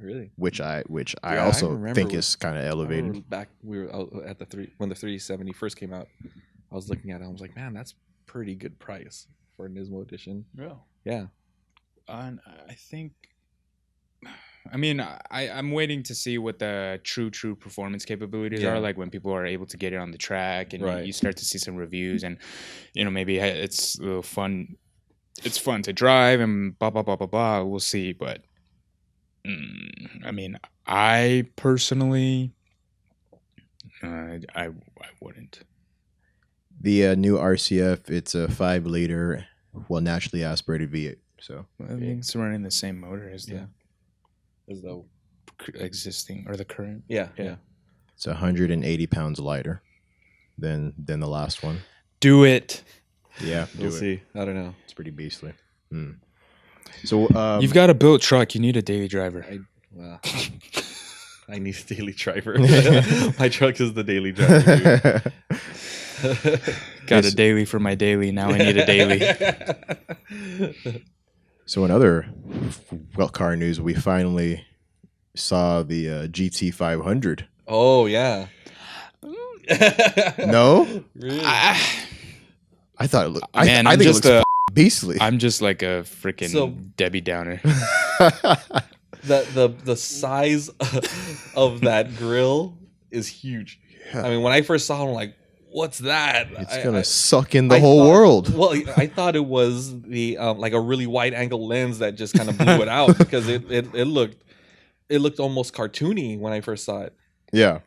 [SPEAKER 1] Really?
[SPEAKER 2] Which I
[SPEAKER 1] I
[SPEAKER 2] also
[SPEAKER 1] remember
[SPEAKER 2] think
[SPEAKER 1] when-
[SPEAKER 2] is kind of
[SPEAKER 1] I remember
[SPEAKER 2] elevated.
[SPEAKER 1] back we were out at when the 370 first came out. I was looking at it. I was like, man, that's pretty good price for a Nismo edition.
[SPEAKER 3] Yeah.
[SPEAKER 1] Yeah.
[SPEAKER 3] I think. I mean, I'm waiting to see what the true performance capabilities
[SPEAKER 1] Yeah.
[SPEAKER 3] are, like when people are able to get it on the track, and
[SPEAKER 1] Right.
[SPEAKER 3] you start to see some reviews, and maybe it's a little fun. It's fun to drive, and blah blah blah blah blah. We'll see, but I mean, I personally, I wouldn't.
[SPEAKER 2] The new RCF, it's a 5-liter, naturally aspirated V8. So
[SPEAKER 3] I mean, it's running the same motor as the
[SPEAKER 1] Yeah. As though.
[SPEAKER 3] existing or the current.
[SPEAKER 1] Yeah.
[SPEAKER 3] Yeah.
[SPEAKER 1] Yeah.
[SPEAKER 2] it's 180 pounds lighter than the last one.
[SPEAKER 3] Do it.
[SPEAKER 2] Yeah,
[SPEAKER 1] We'll see. I don't know.
[SPEAKER 2] It's pretty beastly. So
[SPEAKER 3] You've got a built truck. You need a daily driver.
[SPEAKER 1] Well, I need a daily driver. My truck is the daily driver. Dude.
[SPEAKER 3] Got a daily for my daily. Now I need a daily.
[SPEAKER 2] So in other car news, we finally saw the GT-500.
[SPEAKER 1] Oh yeah.
[SPEAKER 2] No,
[SPEAKER 1] Really?
[SPEAKER 2] I thought it looked.
[SPEAKER 3] Man,
[SPEAKER 2] I
[SPEAKER 3] I'm
[SPEAKER 2] think it
[SPEAKER 3] just
[SPEAKER 2] looks beastly.
[SPEAKER 3] I'm just like a freaking
[SPEAKER 1] So-
[SPEAKER 3] Debbie Downer.
[SPEAKER 1] The size of that grill is huge.
[SPEAKER 2] Yeah.
[SPEAKER 1] I mean, when I first saw it, I'm like, "What's that?"
[SPEAKER 2] It's
[SPEAKER 1] I-
[SPEAKER 2] gonna
[SPEAKER 1] I-
[SPEAKER 2] suck in the
[SPEAKER 1] I
[SPEAKER 2] whole
[SPEAKER 1] thought-
[SPEAKER 2] world.
[SPEAKER 1] Well, I thought it was the like a really wide angle lens that just kind of blew it out, because it looked almost cartoony when I first saw
[SPEAKER 2] Yeah,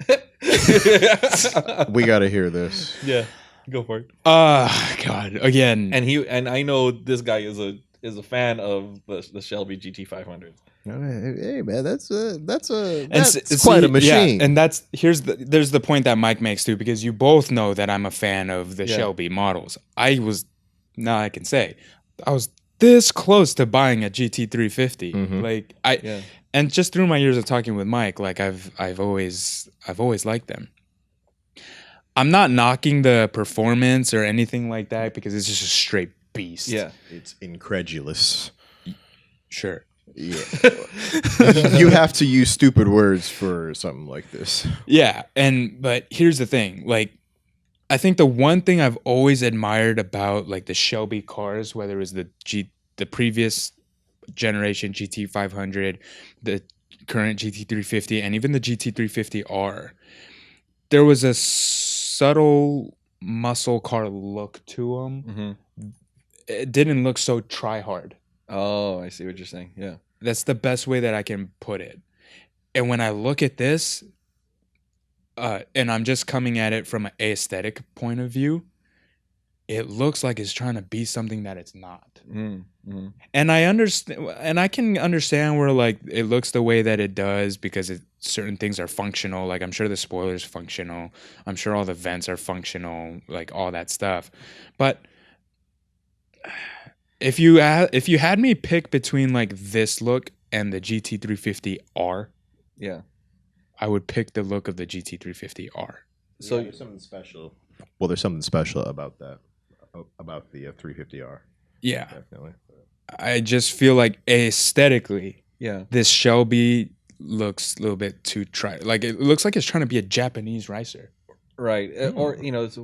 [SPEAKER 1] it.
[SPEAKER 2] we got to hear this.
[SPEAKER 1] Yeah, go for it.
[SPEAKER 3] God, again.
[SPEAKER 1] And I know this guy is a fan of the Shelby GT-500.
[SPEAKER 2] Hey man, that's
[SPEAKER 3] And
[SPEAKER 2] quite a machine.
[SPEAKER 3] Yeah, and there's the point that Mike makes too, because you both know that I'm a fan of the
[SPEAKER 1] Yeah.
[SPEAKER 3] Shelby models. I can say I was this close to buying a GT350.
[SPEAKER 2] Mhm.
[SPEAKER 3] Like
[SPEAKER 1] Yeah.
[SPEAKER 3] and just through my years of talking with Mike, like I've always liked them. I'm not knocking the performance or anything like that, because it's just a straight beast.
[SPEAKER 1] Yeah.
[SPEAKER 2] It's incredulous.
[SPEAKER 3] Sure.
[SPEAKER 2] Yeah, you have to use stupid words for something like this.
[SPEAKER 3] Yeah, but here's the thing. Like, I think the one thing I've always admired about like the Shelby cars, whether it was the previous generation GT500, the current GT350, and even the GT350R, there was a subtle muscle car look to them.
[SPEAKER 1] hmm
[SPEAKER 3] It didn't look so try hard.
[SPEAKER 1] Oh, I see what you're saying. Yeah.
[SPEAKER 3] That's the best way that I can put it. And when I look at this, and I'm just coming at it from an aesthetic point of view, it looks like it's trying to be something that it's not.
[SPEAKER 1] Mm-hmm.
[SPEAKER 3] And I understand, and I can understand where like it looks the way that it does, because certain things are functional. Like I'm sure the spoiler's functional. I'm sure all the vents are functional, like all that stuff. But if you had me pick between like this look and the GT350R,
[SPEAKER 1] Yeah.
[SPEAKER 2] I
[SPEAKER 3] I would pick the look of the GT350R.
[SPEAKER 1] So
[SPEAKER 2] there's something special. Well, there's something special about that, about the 350R.
[SPEAKER 3] Yeah.
[SPEAKER 2] Definitely.
[SPEAKER 3] I just feel like aesthetically,
[SPEAKER 1] yeah.
[SPEAKER 3] this Shelby looks a little bit too like it looks like it's trying to be a Japanese racer.
[SPEAKER 1] Right. Or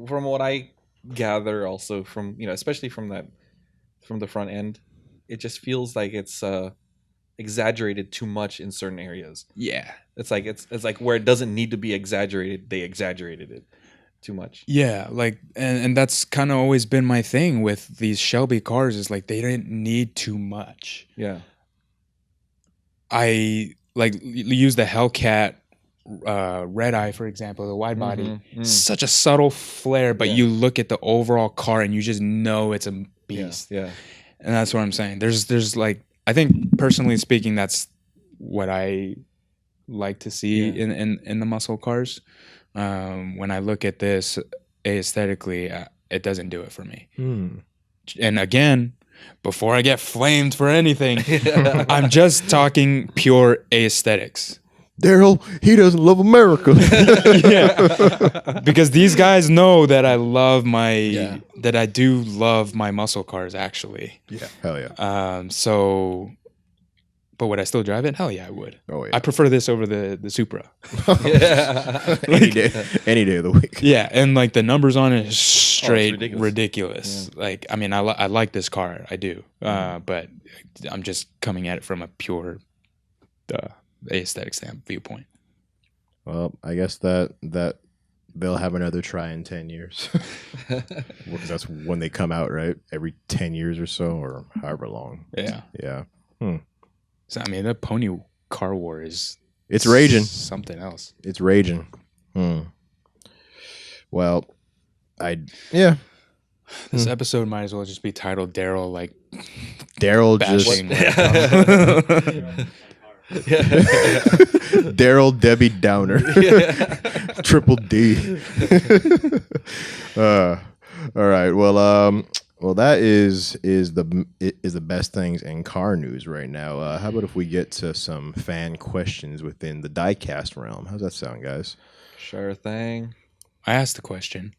[SPEAKER 1] from what I gather, also from especially from the front end, it just feels like it's exaggerated too much in certain areas.
[SPEAKER 3] Yeah.
[SPEAKER 1] It's like where it doesn't need to be exaggerated, they exaggerated it too much.
[SPEAKER 3] Yeah, like and that's kind of always been my thing with these Shelby cars, is like they didn't need too much.
[SPEAKER 1] Yeah.
[SPEAKER 3] I like use the Hellcat Red Eye, for example, the wide body,
[SPEAKER 1] Mm.
[SPEAKER 3] such a subtle flare, but
[SPEAKER 1] Yeah.
[SPEAKER 3] you look at the overall car and you just know it's a beast.
[SPEAKER 1] Yeah.
[SPEAKER 3] And that's what I'm saying. There's like, I think personally speaking, that's what I like to see in the muscle cars. When I look at this aesthetically, it doesn't do it for me. And again, before I get flamed for anything, I'm just talking pure aesthetics.
[SPEAKER 2] Daryl, he doesn't love America.
[SPEAKER 3] Yeah, because these guys know that I love that I do love my muscle cars actually.
[SPEAKER 2] Yeah, hell yeah.
[SPEAKER 3] So, but would I still drive it? Hell yeah, I would.
[SPEAKER 2] Oh yeah.
[SPEAKER 3] I prefer this over the Supra.
[SPEAKER 2] any day of the week.
[SPEAKER 3] Yeah, and like the numbers on it is straight
[SPEAKER 1] ridiculous.
[SPEAKER 3] ridiculous. Like, I mean, I like this car, I do, but I'm just coming at it from a pure aesthetic viewpoint.
[SPEAKER 2] Well, I guess that they'll have another try in 10 years. Because that's when they come out, right? Every 10 years or so, or however long.
[SPEAKER 3] Yeah.
[SPEAKER 2] Yeah.
[SPEAKER 3] So I mean, the pony car war is
[SPEAKER 2] It's raging.
[SPEAKER 3] something else.
[SPEAKER 2] It's raging. Well, yeah.
[SPEAKER 3] This episode might as well just be titled Daryl like
[SPEAKER 2] Daryl just
[SPEAKER 3] bashing.
[SPEAKER 2] Daryl Debbie Downer. Triple D. All right. Well, that is the best things in car news right now. How about if we get to some fan questions within the diecast realm? How's that sound, guys?
[SPEAKER 1] Sure thing.
[SPEAKER 3] I asked the question.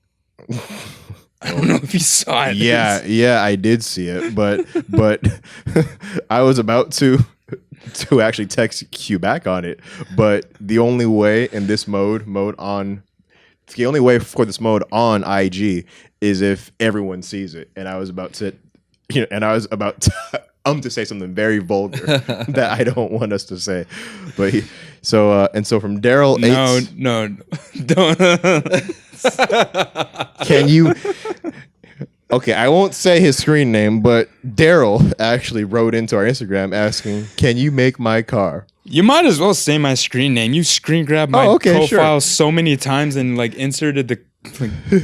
[SPEAKER 3] I don't know if you saw it.
[SPEAKER 2] Yeah, I did see it, but I was about to actually text Q back on it. But the only way in this mode on, the only way for this mode on IG is if everyone sees it. And I was about to, to say something very vulgar that I don't want us to say. But so from Daryl.
[SPEAKER 3] No, don't.
[SPEAKER 2] Can you? Okay, I won't say his screen name, but Daryl actually wrote into our Instagram asking, "Can you make my car?"
[SPEAKER 3] You might as well say my screen name. You screen grabbed my profile so many times and like inserted the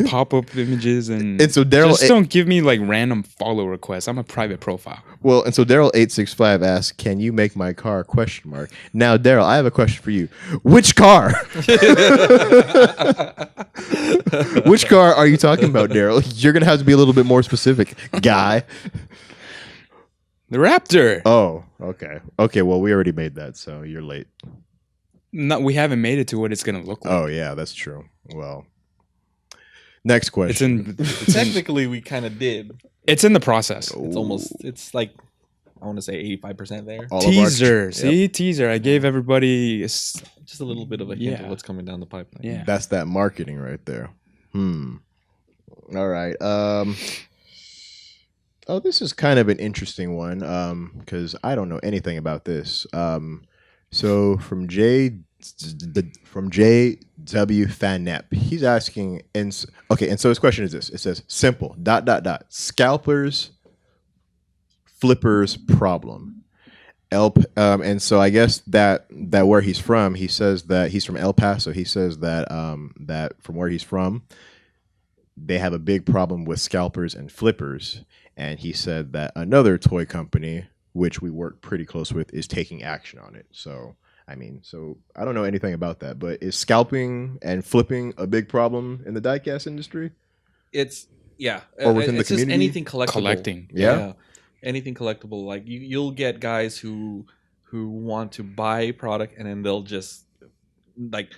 [SPEAKER 3] pop-up images and
[SPEAKER 2] so Daryl
[SPEAKER 3] just don't give me like random follow requests. I'm a private profile.
[SPEAKER 2] Well, and so Daryl 865 asks, "Can you make my car?" ? Now, Daryl, I have a question for you. Which car? Which car are you talking about, Daryl? You're gonna have to be a little bit more specific, guy.
[SPEAKER 3] The Raptor.
[SPEAKER 2] Oh, okay. Okay, well, we already made that, so you're late.
[SPEAKER 3] No, we haven't made it to what it's gonna look like.
[SPEAKER 2] Oh yeah, that's true. Well, next question.
[SPEAKER 1] Technically, we kind of did.
[SPEAKER 3] It's in the process.
[SPEAKER 1] It's almost. It's like I want to say 85% there.
[SPEAKER 2] All of our-
[SPEAKER 3] Teaser. See, teaser. I gave everybody
[SPEAKER 1] Just a little bit of a hint of what's coming down the pipeline.
[SPEAKER 3] Yeah.
[SPEAKER 2] That's that marketing right there. All right. Oh, this is kind of an interesting one because I don't know anything about this. So from JW Fanep, he's asking, and so his question is this: it says simple ... scalpers, flippers problem. And so I guess that where he's from, he says that he's from El Paso. He says that that from where he's from, they have a big problem with scalpers and flippers. And he said that another toy company, which we work pretty close with, is taking action on it. So, I don't know anything about that, but is scalping and flipping a big problem in the diecast industry?
[SPEAKER 1] It's
[SPEAKER 2] Or within the
[SPEAKER 1] it's just
[SPEAKER 2] community?
[SPEAKER 1] anything collectible.
[SPEAKER 3] collecting.
[SPEAKER 2] Yeah.
[SPEAKER 1] Anything collectible. Like you'll get guys who want to buy product and then they'll just like,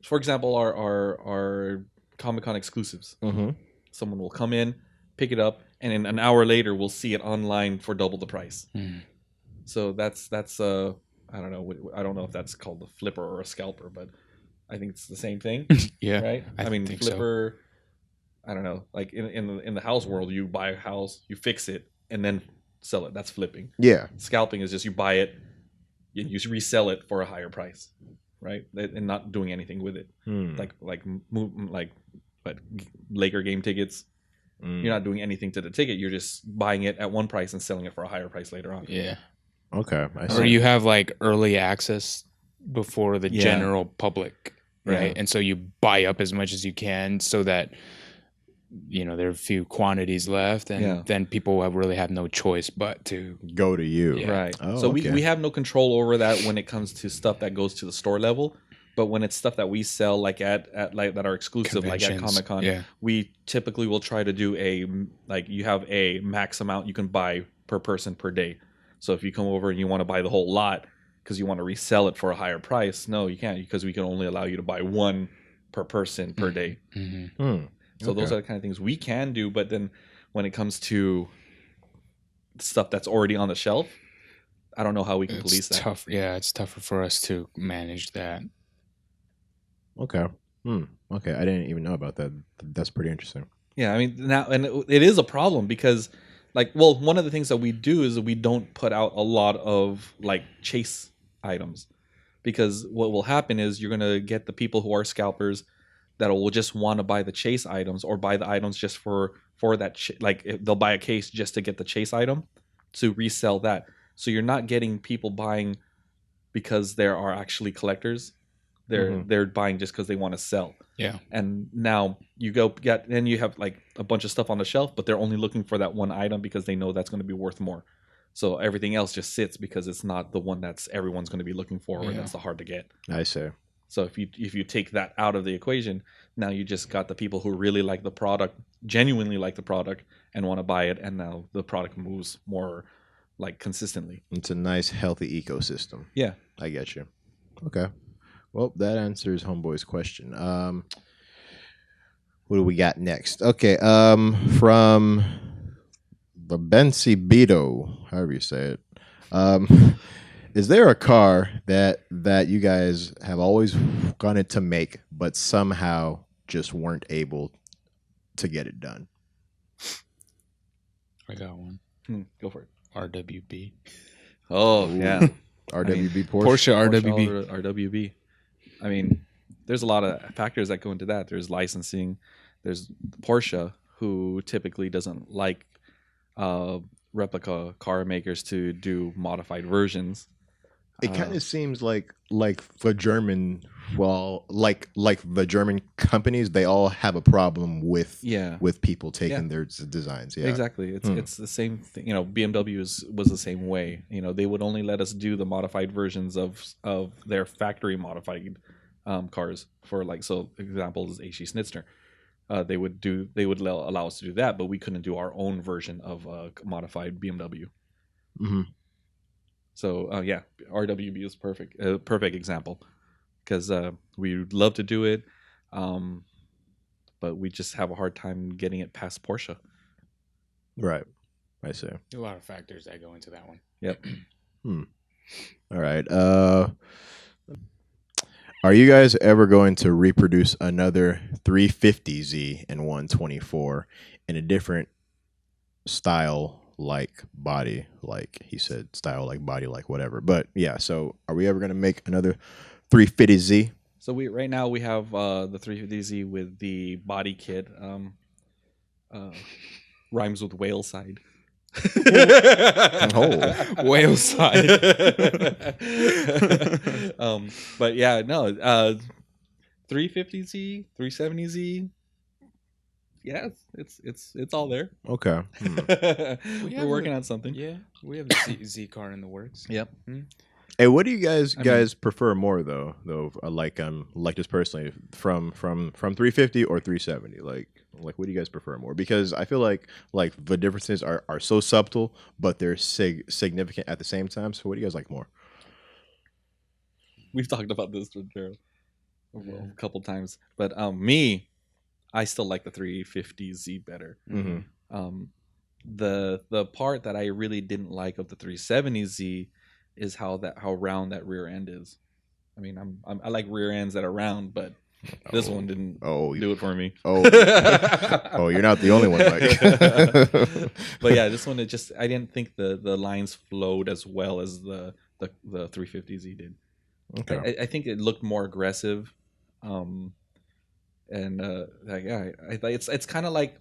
[SPEAKER 1] for example, our Comic-Con exclusives.
[SPEAKER 2] Mm-hmm.
[SPEAKER 1] Someone will come in, pick it up, and then an hour later we'll see it online for double the price. So that's I don't know if that's called a flipper or a scalper, but I think it's the same thing.
[SPEAKER 3] Yeah.
[SPEAKER 1] Right? I mean,
[SPEAKER 3] think
[SPEAKER 1] flipper, I don't know. Like in the house world, you buy a house, you fix it, and then sell it. That's flipping.
[SPEAKER 2] Yeah.
[SPEAKER 1] Scalping is just you buy it, you resell it for a higher price, right? And not doing anything with it. Like Laker game tickets. You're not doing anything to the ticket. You're just buying it at one price and selling it for a higher price later on.
[SPEAKER 3] Yeah.
[SPEAKER 2] Okay. I
[SPEAKER 3] Or
[SPEAKER 2] see.
[SPEAKER 3] you have like early access before the
[SPEAKER 1] Yeah.
[SPEAKER 3] general public, right?
[SPEAKER 1] Yeah.
[SPEAKER 3] And so you buy up as much as you can so that there are a few quantities left, and then people really have no choice but to
[SPEAKER 2] Go to you.
[SPEAKER 3] Yeah.
[SPEAKER 1] Right.
[SPEAKER 2] Oh,
[SPEAKER 1] So
[SPEAKER 2] okay.
[SPEAKER 1] we have no control over that when it comes to stuff that goes to the store level. But when it's stuff that we sell like at like that are exclusive, like at
[SPEAKER 3] Conventions.
[SPEAKER 1] Comic-Con,
[SPEAKER 3] Yeah.
[SPEAKER 1] we typically will try to do you have a max amount you can buy per person per day. So if you come over and you want to buy the whole lot because you want to resell it for a higher price, no, you can't, because we can only allow you to buy one per person per day.
[SPEAKER 3] Mm-hmm.
[SPEAKER 1] So those are the kind of things we can do. But then when it comes to stuff that's already on the shelf, I don't know how we can police that.
[SPEAKER 3] Tough. Yeah, it's tougher for us to manage that.
[SPEAKER 2] Okay. Okay. I didn't even know about that. That's pretty interesting.
[SPEAKER 1] Yeah, I mean now, and it is a problem because, one of the things that we do is we don't put out a lot of like chase items, because what will happen is you're gonna get the people who are scalpers that will just want to buy the chase items or buy the items just for that. They'll buy a case just to get the chase item to resell that. So you're not getting people buying because there are actually collectors. They're buying just because they want to sell.
[SPEAKER 3] Yeah.
[SPEAKER 1] And now you have like a bunch of stuff on the shelf, but they're only looking for that one item because they know that's going to be worth more. So everything else just sits because it's not the one that's everyone's going to be looking for, or that's the hard to get.
[SPEAKER 2] I see.
[SPEAKER 1] So if you take that out of the equation, now you just got the people who really like the product, genuinely like the product, and want to buy it, and now the product moves more like consistently.
[SPEAKER 2] It's a nice, healthy ecosystem.
[SPEAKER 1] Yeah.
[SPEAKER 2] I get you. Okay. Well, that answers Homeboy's question. What do we got next? Okay. From the Bensi Beto, however you say it. Is there a car that you guys have always wanted to make, but somehow just weren't able to get it done?
[SPEAKER 3] I got one.
[SPEAKER 1] Go for it.
[SPEAKER 3] RWB.
[SPEAKER 1] Oh, yeah.
[SPEAKER 2] RWB
[SPEAKER 3] Porsche
[SPEAKER 2] Porsche.
[SPEAKER 3] RWB.
[SPEAKER 1] RWB. I mean, there's a lot of factors that go into that. There's licensing. There's Porsche, who typically doesn't like replica car makers to do modified versions.
[SPEAKER 2] It kind of seems like the German, like the German companies, they all have a problem with people taking their designs. Yeah,
[SPEAKER 1] exactly. It's the same thing. BMW was the same way. They would only let us do the modified versions of their factory modified cars for example is AC Schnitzner. They would allow us to do that, but we couldn't do our own version of modified BMW.
[SPEAKER 2] Mm-hmm.
[SPEAKER 1] So RWB is perfect example, because we would love to do it, but we just have a hard time getting it past Porsche.
[SPEAKER 2] Right, I see.
[SPEAKER 3] A lot of factors that go into that one.
[SPEAKER 1] Yep.
[SPEAKER 2] All right. Are you guys ever going to reproduce another 350Z and 124 in a different style? Like body, like he said, style like body, like whatever. But yeah, so are we ever going to make another 350Z?
[SPEAKER 1] So right now we have the 350Z with the body kit. Rhymes with whale side.
[SPEAKER 3] Whale side.
[SPEAKER 1] But yeah, no. 350Z, 370Z. Yeah, it's all there.
[SPEAKER 2] Okay.
[SPEAKER 1] We're working on something.
[SPEAKER 3] Yeah, we have the Z car in the works.
[SPEAKER 1] Yep.
[SPEAKER 2] Hey, what do you guys prefer more though? Like just personally, from 350 or 370? Like what do you guys prefer more? Because I feel like the differences are so subtle, but they're significant at the same time. So what do you guys like more?
[SPEAKER 1] We've talked about this with Gerald a couple times, but I still like the 350Z better.
[SPEAKER 2] Mm-hmm.
[SPEAKER 1] The part that I really didn't like of the 370Z is how round that rear end is. I mean, I like rear ends that are round, but this one didn't do it for me.
[SPEAKER 2] Oh, you're not the only one, Mike.
[SPEAKER 1] But yeah, this one I didn't think the lines flowed as well as the 350Z did.
[SPEAKER 2] Okay.
[SPEAKER 1] I think it looked more aggressive. It's kind of like,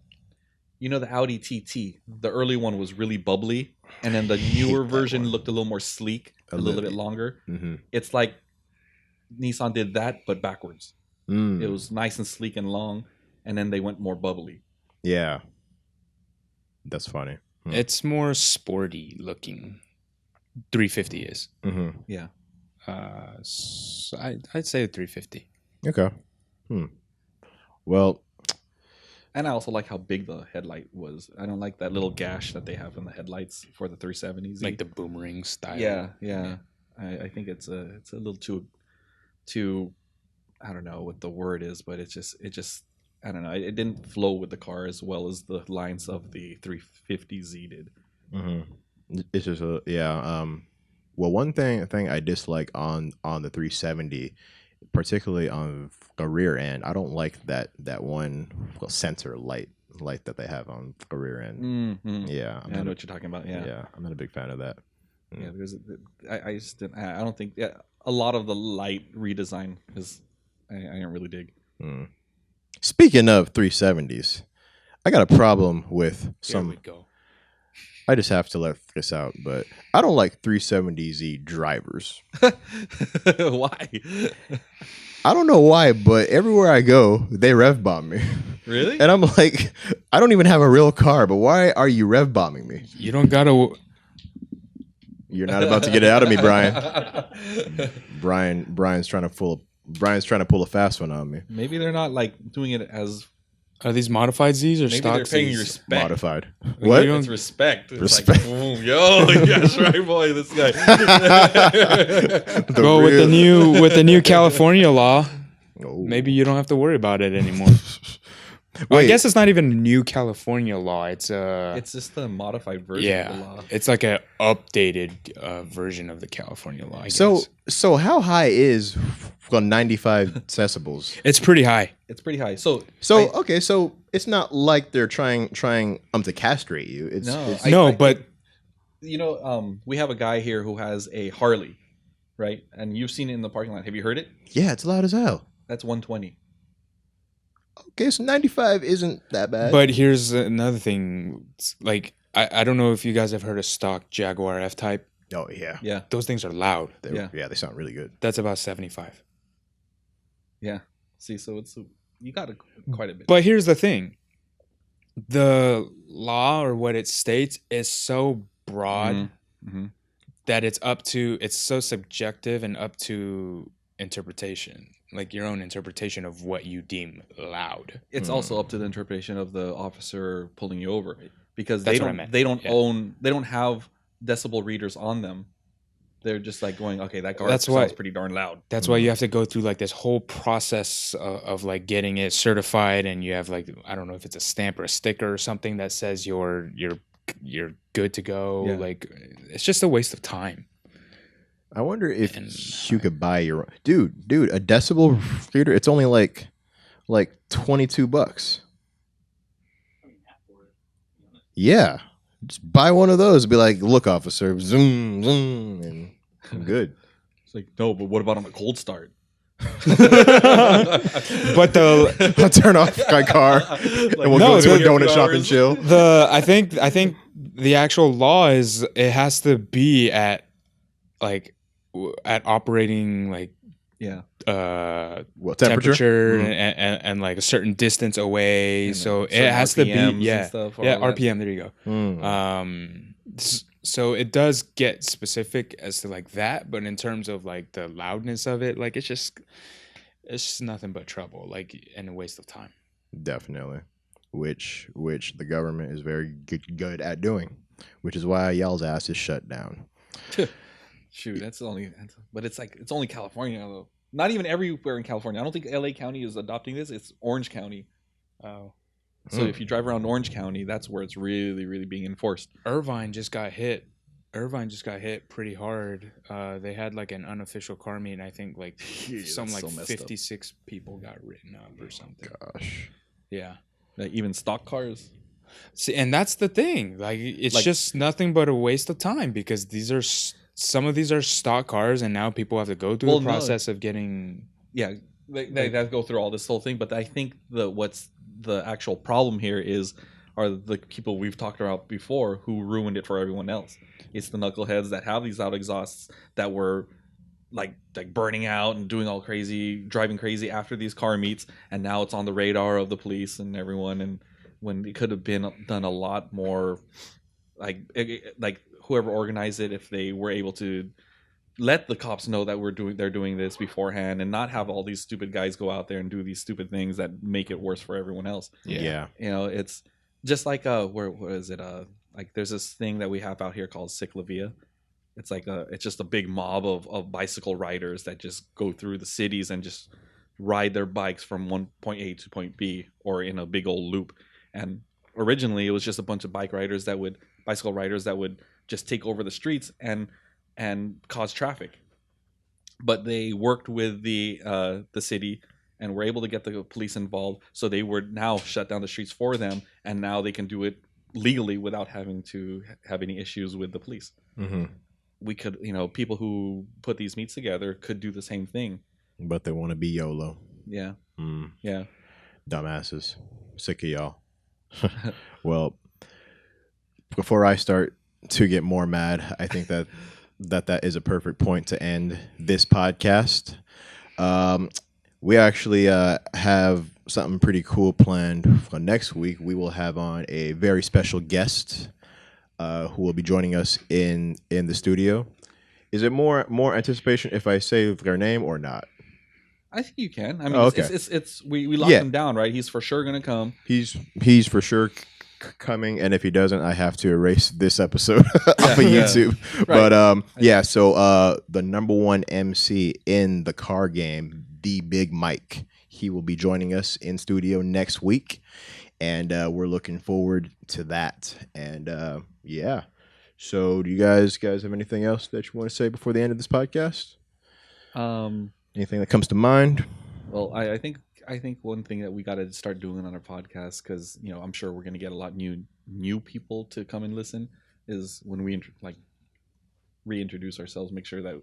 [SPEAKER 1] the Audi TT. The early one was really bubbly, and then the newer version looked a little more sleek, a little bit longer.
[SPEAKER 2] Mm-hmm.
[SPEAKER 1] It's like Nissan did that, but backwards.
[SPEAKER 2] Mm.
[SPEAKER 1] It was nice and sleek and long, and then they went more bubbly.
[SPEAKER 2] Yeah. That's funny.
[SPEAKER 3] It's more sporty looking. 350 is.
[SPEAKER 2] Mm-hmm.
[SPEAKER 1] Yeah.
[SPEAKER 3] So I'd say 350.
[SPEAKER 2] Okay. Well,
[SPEAKER 1] And I also like how big the headlight was. I don't like that little gash that they have in the headlights for the 370s.
[SPEAKER 3] Like the boomerang style.
[SPEAKER 1] Yeah. I think it's a little too I don't know what the word is, but it just I don't know. It didn't flow with the car as well as the lines of the 350Z did.
[SPEAKER 2] it's just well, one thing I dislike on the 370, particularly on the rear end, I don't like that one center light that they have on the rear end.
[SPEAKER 1] Mm-hmm.
[SPEAKER 2] Yeah,
[SPEAKER 1] I know what you're talking about. Yeah,
[SPEAKER 2] I'm not a big fan of that.
[SPEAKER 1] yeah. Because I just didn't. I don't think a lot of the light redesign is I don't really dig.
[SPEAKER 2] Speaking of 370s, I got a problem with
[SPEAKER 3] Here we go.
[SPEAKER 2] I just have to let this out, but I don't like 370Z drivers.
[SPEAKER 1] Why?
[SPEAKER 2] I don't know why, but everywhere I go, they rev bomb me.
[SPEAKER 1] Really?
[SPEAKER 2] And I'm like, I don't even have a real car, but why are you rev bombing me?
[SPEAKER 3] You don't gotta.
[SPEAKER 2] You're not about to get it out of me, Brian. Brian's trying to pull a fast one on me.
[SPEAKER 1] Maybe they're not like doing it as.
[SPEAKER 3] Are these modified Z's or
[SPEAKER 1] Maybe
[SPEAKER 3] stock
[SPEAKER 1] they're paying
[SPEAKER 3] Z's?
[SPEAKER 1] you respect.
[SPEAKER 2] Modified.
[SPEAKER 3] You
[SPEAKER 2] What?
[SPEAKER 3] don't-
[SPEAKER 1] It's respect. It's
[SPEAKER 2] Respect.
[SPEAKER 1] like, boom, yo, yes, right, boy, this guy.
[SPEAKER 3] Well, with the new California law,
[SPEAKER 2] Oh.
[SPEAKER 3] maybe you don't have to worry about it anymore. Well, I
[SPEAKER 2] Wait.
[SPEAKER 3] guess it's not even a new California law. It's
[SPEAKER 1] It's just a modified version of the law.
[SPEAKER 3] it's like an updated version of the California law. I
[SPEAKER 2] So
[SPEAKER 3] guess.
[SPEAKER 2] how high is 95 decibels?
[SPEAKER 3] It's pretty high.
[SPEAKER 1] It's pretty high. So
[SPEAKER 2] Okay, so it's not like they're trying to castrate you. It's
[SPEAKER 1] No,
[SPEAKER 2] it's-
[SPEAKER 3] But
[SPEAKER 1] you know, we have a guy here who has a Harley, right? And you've seen it in the parking lot. Have you heard it?
[SPEAKER 2] yeah, it's loud as hell.
[SPEAKER 1] That's 120.
[SPEAKER 2] Okay, so 95 isn't that bad.
[SPEAKER 3] But here's another thing. It's like I don't know if you guys have heard of stock Jaguar F-Type.
[SPEAKER 2] oh yeah,
[SPEAKER 1] Yeah,
[SPEAKER 3] Those things are loud.
[SPEAKER 2] they sound really good.
[SPEAKER 3] That's about 75.
[SPEAKER 1] yeah. See, so you got quite a bit.
[SPEAKER 3] But here's the thing. The law or what it states is so broad
[SPEAKER 1] Mm-hmm.
[SPEAKER 3] that it's so subjective and up to interpretation, like your own interpretation of what you deem loud.
[SPEAKER 1] It's also up to the interpretation of the officer pulling you over, because
[SPEAKER 3] That's
[SPEAKER 1] they
[SPEAKER 3] what I
[SPEAKER 1] don't
[SPEAKER 3] meant.
[SPEAKER 1] they don't
[SPEAKER 3] Yeah.
[SPEAKER 1] own they don't have decibel readers on them. They're just like going, okay, that car
[SPEAKER 3] That's
[SPEAKER 1] sounds
[SPEAKER 3] why-
[SPEAKER 1] pretty darn loud.
[SPEAKER 3] That's why you have to go through like this whole process of like getting it certified, and you have like, I don't know if it's a stamp or a sticker or something that says you're good to go.
[SPEAKER 1] Yeah.
[SPEAKER 3] Like, it's just a waste of time.
[SPEAKER 2] I wonder if
[SPEAKER 3] And-
[SPEAKER 2] you could buy your dude a decibel reader. It's only like $22. Yeah, just buy one of those. Be like, look, officer, zoom, zoom, and I'm good.
[SPEAKER 1] It's like, no, but what about on a cold start?
[SPEAKER 3] But
[SPEAKER 2] I'll turn off my car and we'll
[SPEAKER 3] No,
[SPEAKER 2] go to a
[SPEAKER 3] the-
[SPEAKER 2] donut shop and chill.
[SPEAKER 3] I think the actual law is it has to be at like at operating like
[SPEAKER 1] Yeah.
[SPEAKER 2] What
[SPEAKER 3] temperature
[SPEAKER 2] Mhm.
[SPEAKER 3] and like a certain distance away.
[SPEAKER 1] And
[SPEAKER 3] So it
[SPEAKER 1] certain
[SPEAKER 3] has to be
[SPEAKER 1] RPMs and
[SPEAKER 3] yeah
[SPEAKER 1] stuff, all
[SPEAKER 3] yeah
[SPEAKER 1] that.
[SPEAKER 3] RPM. There you go.
[SPEAKER 2] Mm.
[SPEAKER 3] So it does get specific as to like that, but in terms of like the loudness of it, like it's just nothing but trouble, like, and a waste of time.
[SPEAKER 2] Definitely, which the government is very good at doing, which is why y'all's ass is shut down.
[SPEAKER 1] Shoot, but it's like it's only California though. Not even everywhere in California. I don't think LA County is adopting this. It's Orange County.
[SPEAKER 3] Oh,
[SPEAKER 1] So if you drive around Orange County, that's where it's really, really being enforced.
[SPEAKER 3] Irvine just got hit. Pretty hard. They had like an unofficial car meet, and I think like some
[SPEAKER 1] that's
[SPEAKER 3] like
[SPEAKER 1] so messed up.
[SPEAKER 3] 56 people got written up or something.
[SPEAKER 2] Gosh,
[SPEAKER 3] Yeah.
[SPEAKER 1] Like even stock cars.
[SPEAKER 3] See, and that's the thing. Like, it's
[SPEAKER 1] Like-
[SPEAKER 3] just nothing but a waste of time because some of these are stock cars, and now people have to go through
[SPEAKER 1] Well,
[SPEAKER 3] the
[SPEAKER 1] no.
[SPEAKER 3] process of getting.
[SPEAKER 1] Yeah, they have to go through all this whole thing. But I think what's the actual problem here are the people we've talked about before who ruined it for everyone else. It's the knuckleheads that have these out exhausts that were like burning out and doing all crazy, driving crazy after these car meets, and now it's on the radar of the police and everyone. And when it could have been done a lot more, like whoever organized it, if they were able to let the cops know that they're doing this beforehand, and not have all these stupid guys go out there and do these stupid things that make it worse for everyone else.
[SPEAKER 2] Yeah.
[SPEAKER 1] You know, it's just like where is it? Like there's this thing that we have out here called Ciclavia. It's like it's just a big mob of bicycle riders that just go through the cities and just ride their bikes from one point A to point B, or in a big old loop. And originally it was just a bunch of bicycle riders that would just take over the streets and cause traffic. But they worked with the city and were able to get the police involved, so they would now shut down the streets for them, and now they can do it legally without having to have any issues with the police.
[SPEAKER 2] Mm-hmm.
[SPEAKER 1] We could, people who put these meets together could do the same thing.
[SPEAKER 2] But they want to be YOLO.
[SPEAKER 1] Yeah.
[SPEAKER 2] Mm.
[SPEAKER 1] Yeah.
[SPEAKER 2] Dumbasses. Sick of y'all. Well, before I start to get more mad, I think that is a perfect point to end this podcast. We actually have something pretty cool planned for next week. We will have on a very special guest who will be joining us in the studio. Is it more anticipation if I say their name or not?
[SPEAKER 1] I think you can. I mean,
[SPEAKER 2] okay.
[SPEAKER 1] it's we locked him down, right? He's for sure gonna come.
[SPEAKER 2] He's for sure coming, and if he doesn't, I have to erase this episode off of YouTube.
[SPEAKER 1] Right.
[SPEAKER 2] But so the number one MC in the car game, the Big Mike, he will be joining us in studio next week, and we're looking forward to that. And yeah, so do you guys have anything else that you want to say before the end of this podcast? Anything that comes to mind?
[SPEAKER 1] Well, I think one thing that we got to start doing on our podcast, because I'm sure we're going to get a lot new people to come and listen, is when we reintroduce ourselves, make sure that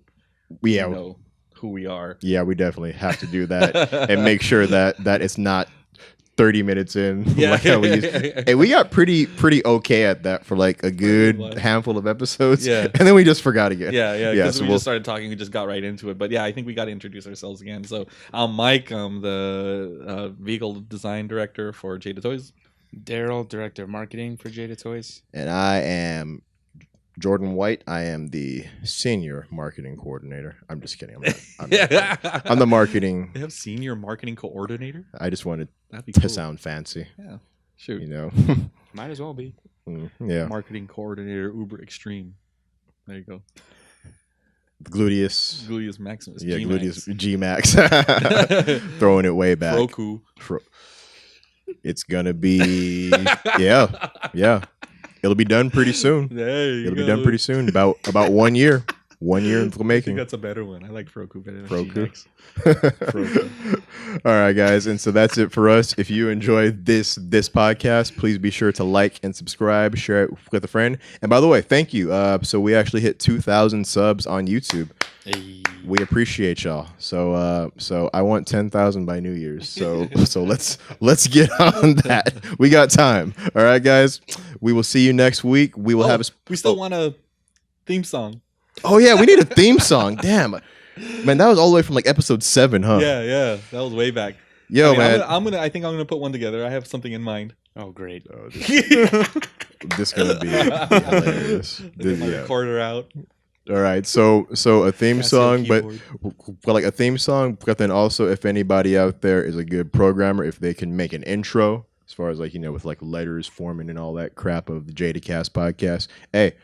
[SPEAKER 1] we know who we are.
[SPEAKER 2] Yeah, we definitely have to do that and make sure that it's not 30 minutes in.
[SPEAKER 1] Yeah.
[SPEAKER 2] Like how we used. And we got pretty okay at that for like a good handful of episodes.
[SPEAKER 1] Yeah.
[SPEAKER 2] And then we just forgot again.
[SPEAKER 1] Yeah. Because we just started talking, we just got right into it. But yeah, I think we got to introduce ourselves again. So I'm Mike. I'm the vehicle design director for Jada Toys.
[SPEAKER 3] Daryl, director of marketing for Jada Toys.
[SPEAKER 2] And I am Jordan White. I am the senior marketing coordinator. I'm just kidding. I'm the marketing.
[SPEAKER 1] They have senior marketing coordinator?
[SPEAKER 2] I just wanted
[SPEAKER 1] That'd be
[SPEAKER 2] to
[SPEAKER 1] cool.
[SPEAKER 2] sound fancy.
[SPEAKER 1] Yeah. Shoot.
[SPEAKER 3] Might as well be.
[SPEAKER 2] Yeah.
[SPEAKER 1] Marketing coordinator Uber Extreme. There you go.
[SPEAKER 2] Gluteus
[SPEAKER 1] Maximus.
[SPEAKER 2] Yeah,
[SPEAKER 1] G-Max.
[SPEAKER 2] Gluteus G-Max. Throwing it way back.
[SPEAKER 1] Roku.
[SPEAKER 2] It's gonna be yeah. It'll be done pretty soon. It'll be done pretty soon. About 1 year. 1 year in the
[SPEAKER 1] I think
[SPEAKER 2] making.
[SPEAKER 1] that's a better one. I like Roku better than
[SPEAKER 2] Roku.
[SPEAKER 1] G-Max. Roku.
[SPEAKER 2] All right, guys, and so that's it for us. If you enjoyed this podcast, please be sure to like and subscribe, share it with a friend. And by the way, thank you. So we actually hit 2,000 subs on YouTube.
[SPEAKER 3] Hey.
[SPEAKER 2] We appreciate y'all. So I want 10,000 by New Year's. So let's get on that. We got time. All right, guys. We will see you next week. We will have
[SPEAKER 1] we still want a theme song.
[SPEAKER 2] Oh yeah, we need a theme song. Damn, man, that was all the way from like episode 7, huh?
[SPEAKER 1] Yeah, that was way back.
[SPEAKER 2] Yo, man,
[SPEAKER 1] I think I'm gonna put one together. I have something in mind.
[SPEAKER 3] Oh, great.
[SPEAKER 2] this gonna be hilarious.
[SPEAKER 1] Get my recorder out.
[SPEAKER 2] All right, so a theme song, but like a theme song, but then also if anybody out there is a good programmer, if they can make an intro, as far as like with like letters forming and all that crap of the Jadacast podcast. Hey.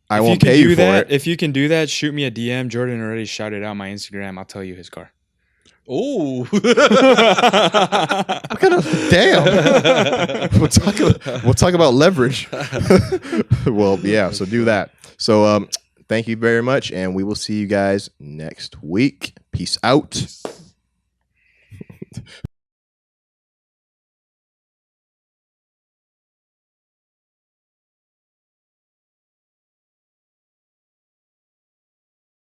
[SPEAKER 2] I won't pay you for it.
[SPEAKER 3] If you can do that, shoot me a DM. Jordan already shouted out my Instagram. I'll tell you his car.
[SPEAKER 1] Oh,
[SPEAKER 2] what kind of damn? We'll talk about leverage. Well, yeah. So do that. So thank you very much, and we will see you guys next week. Peace out.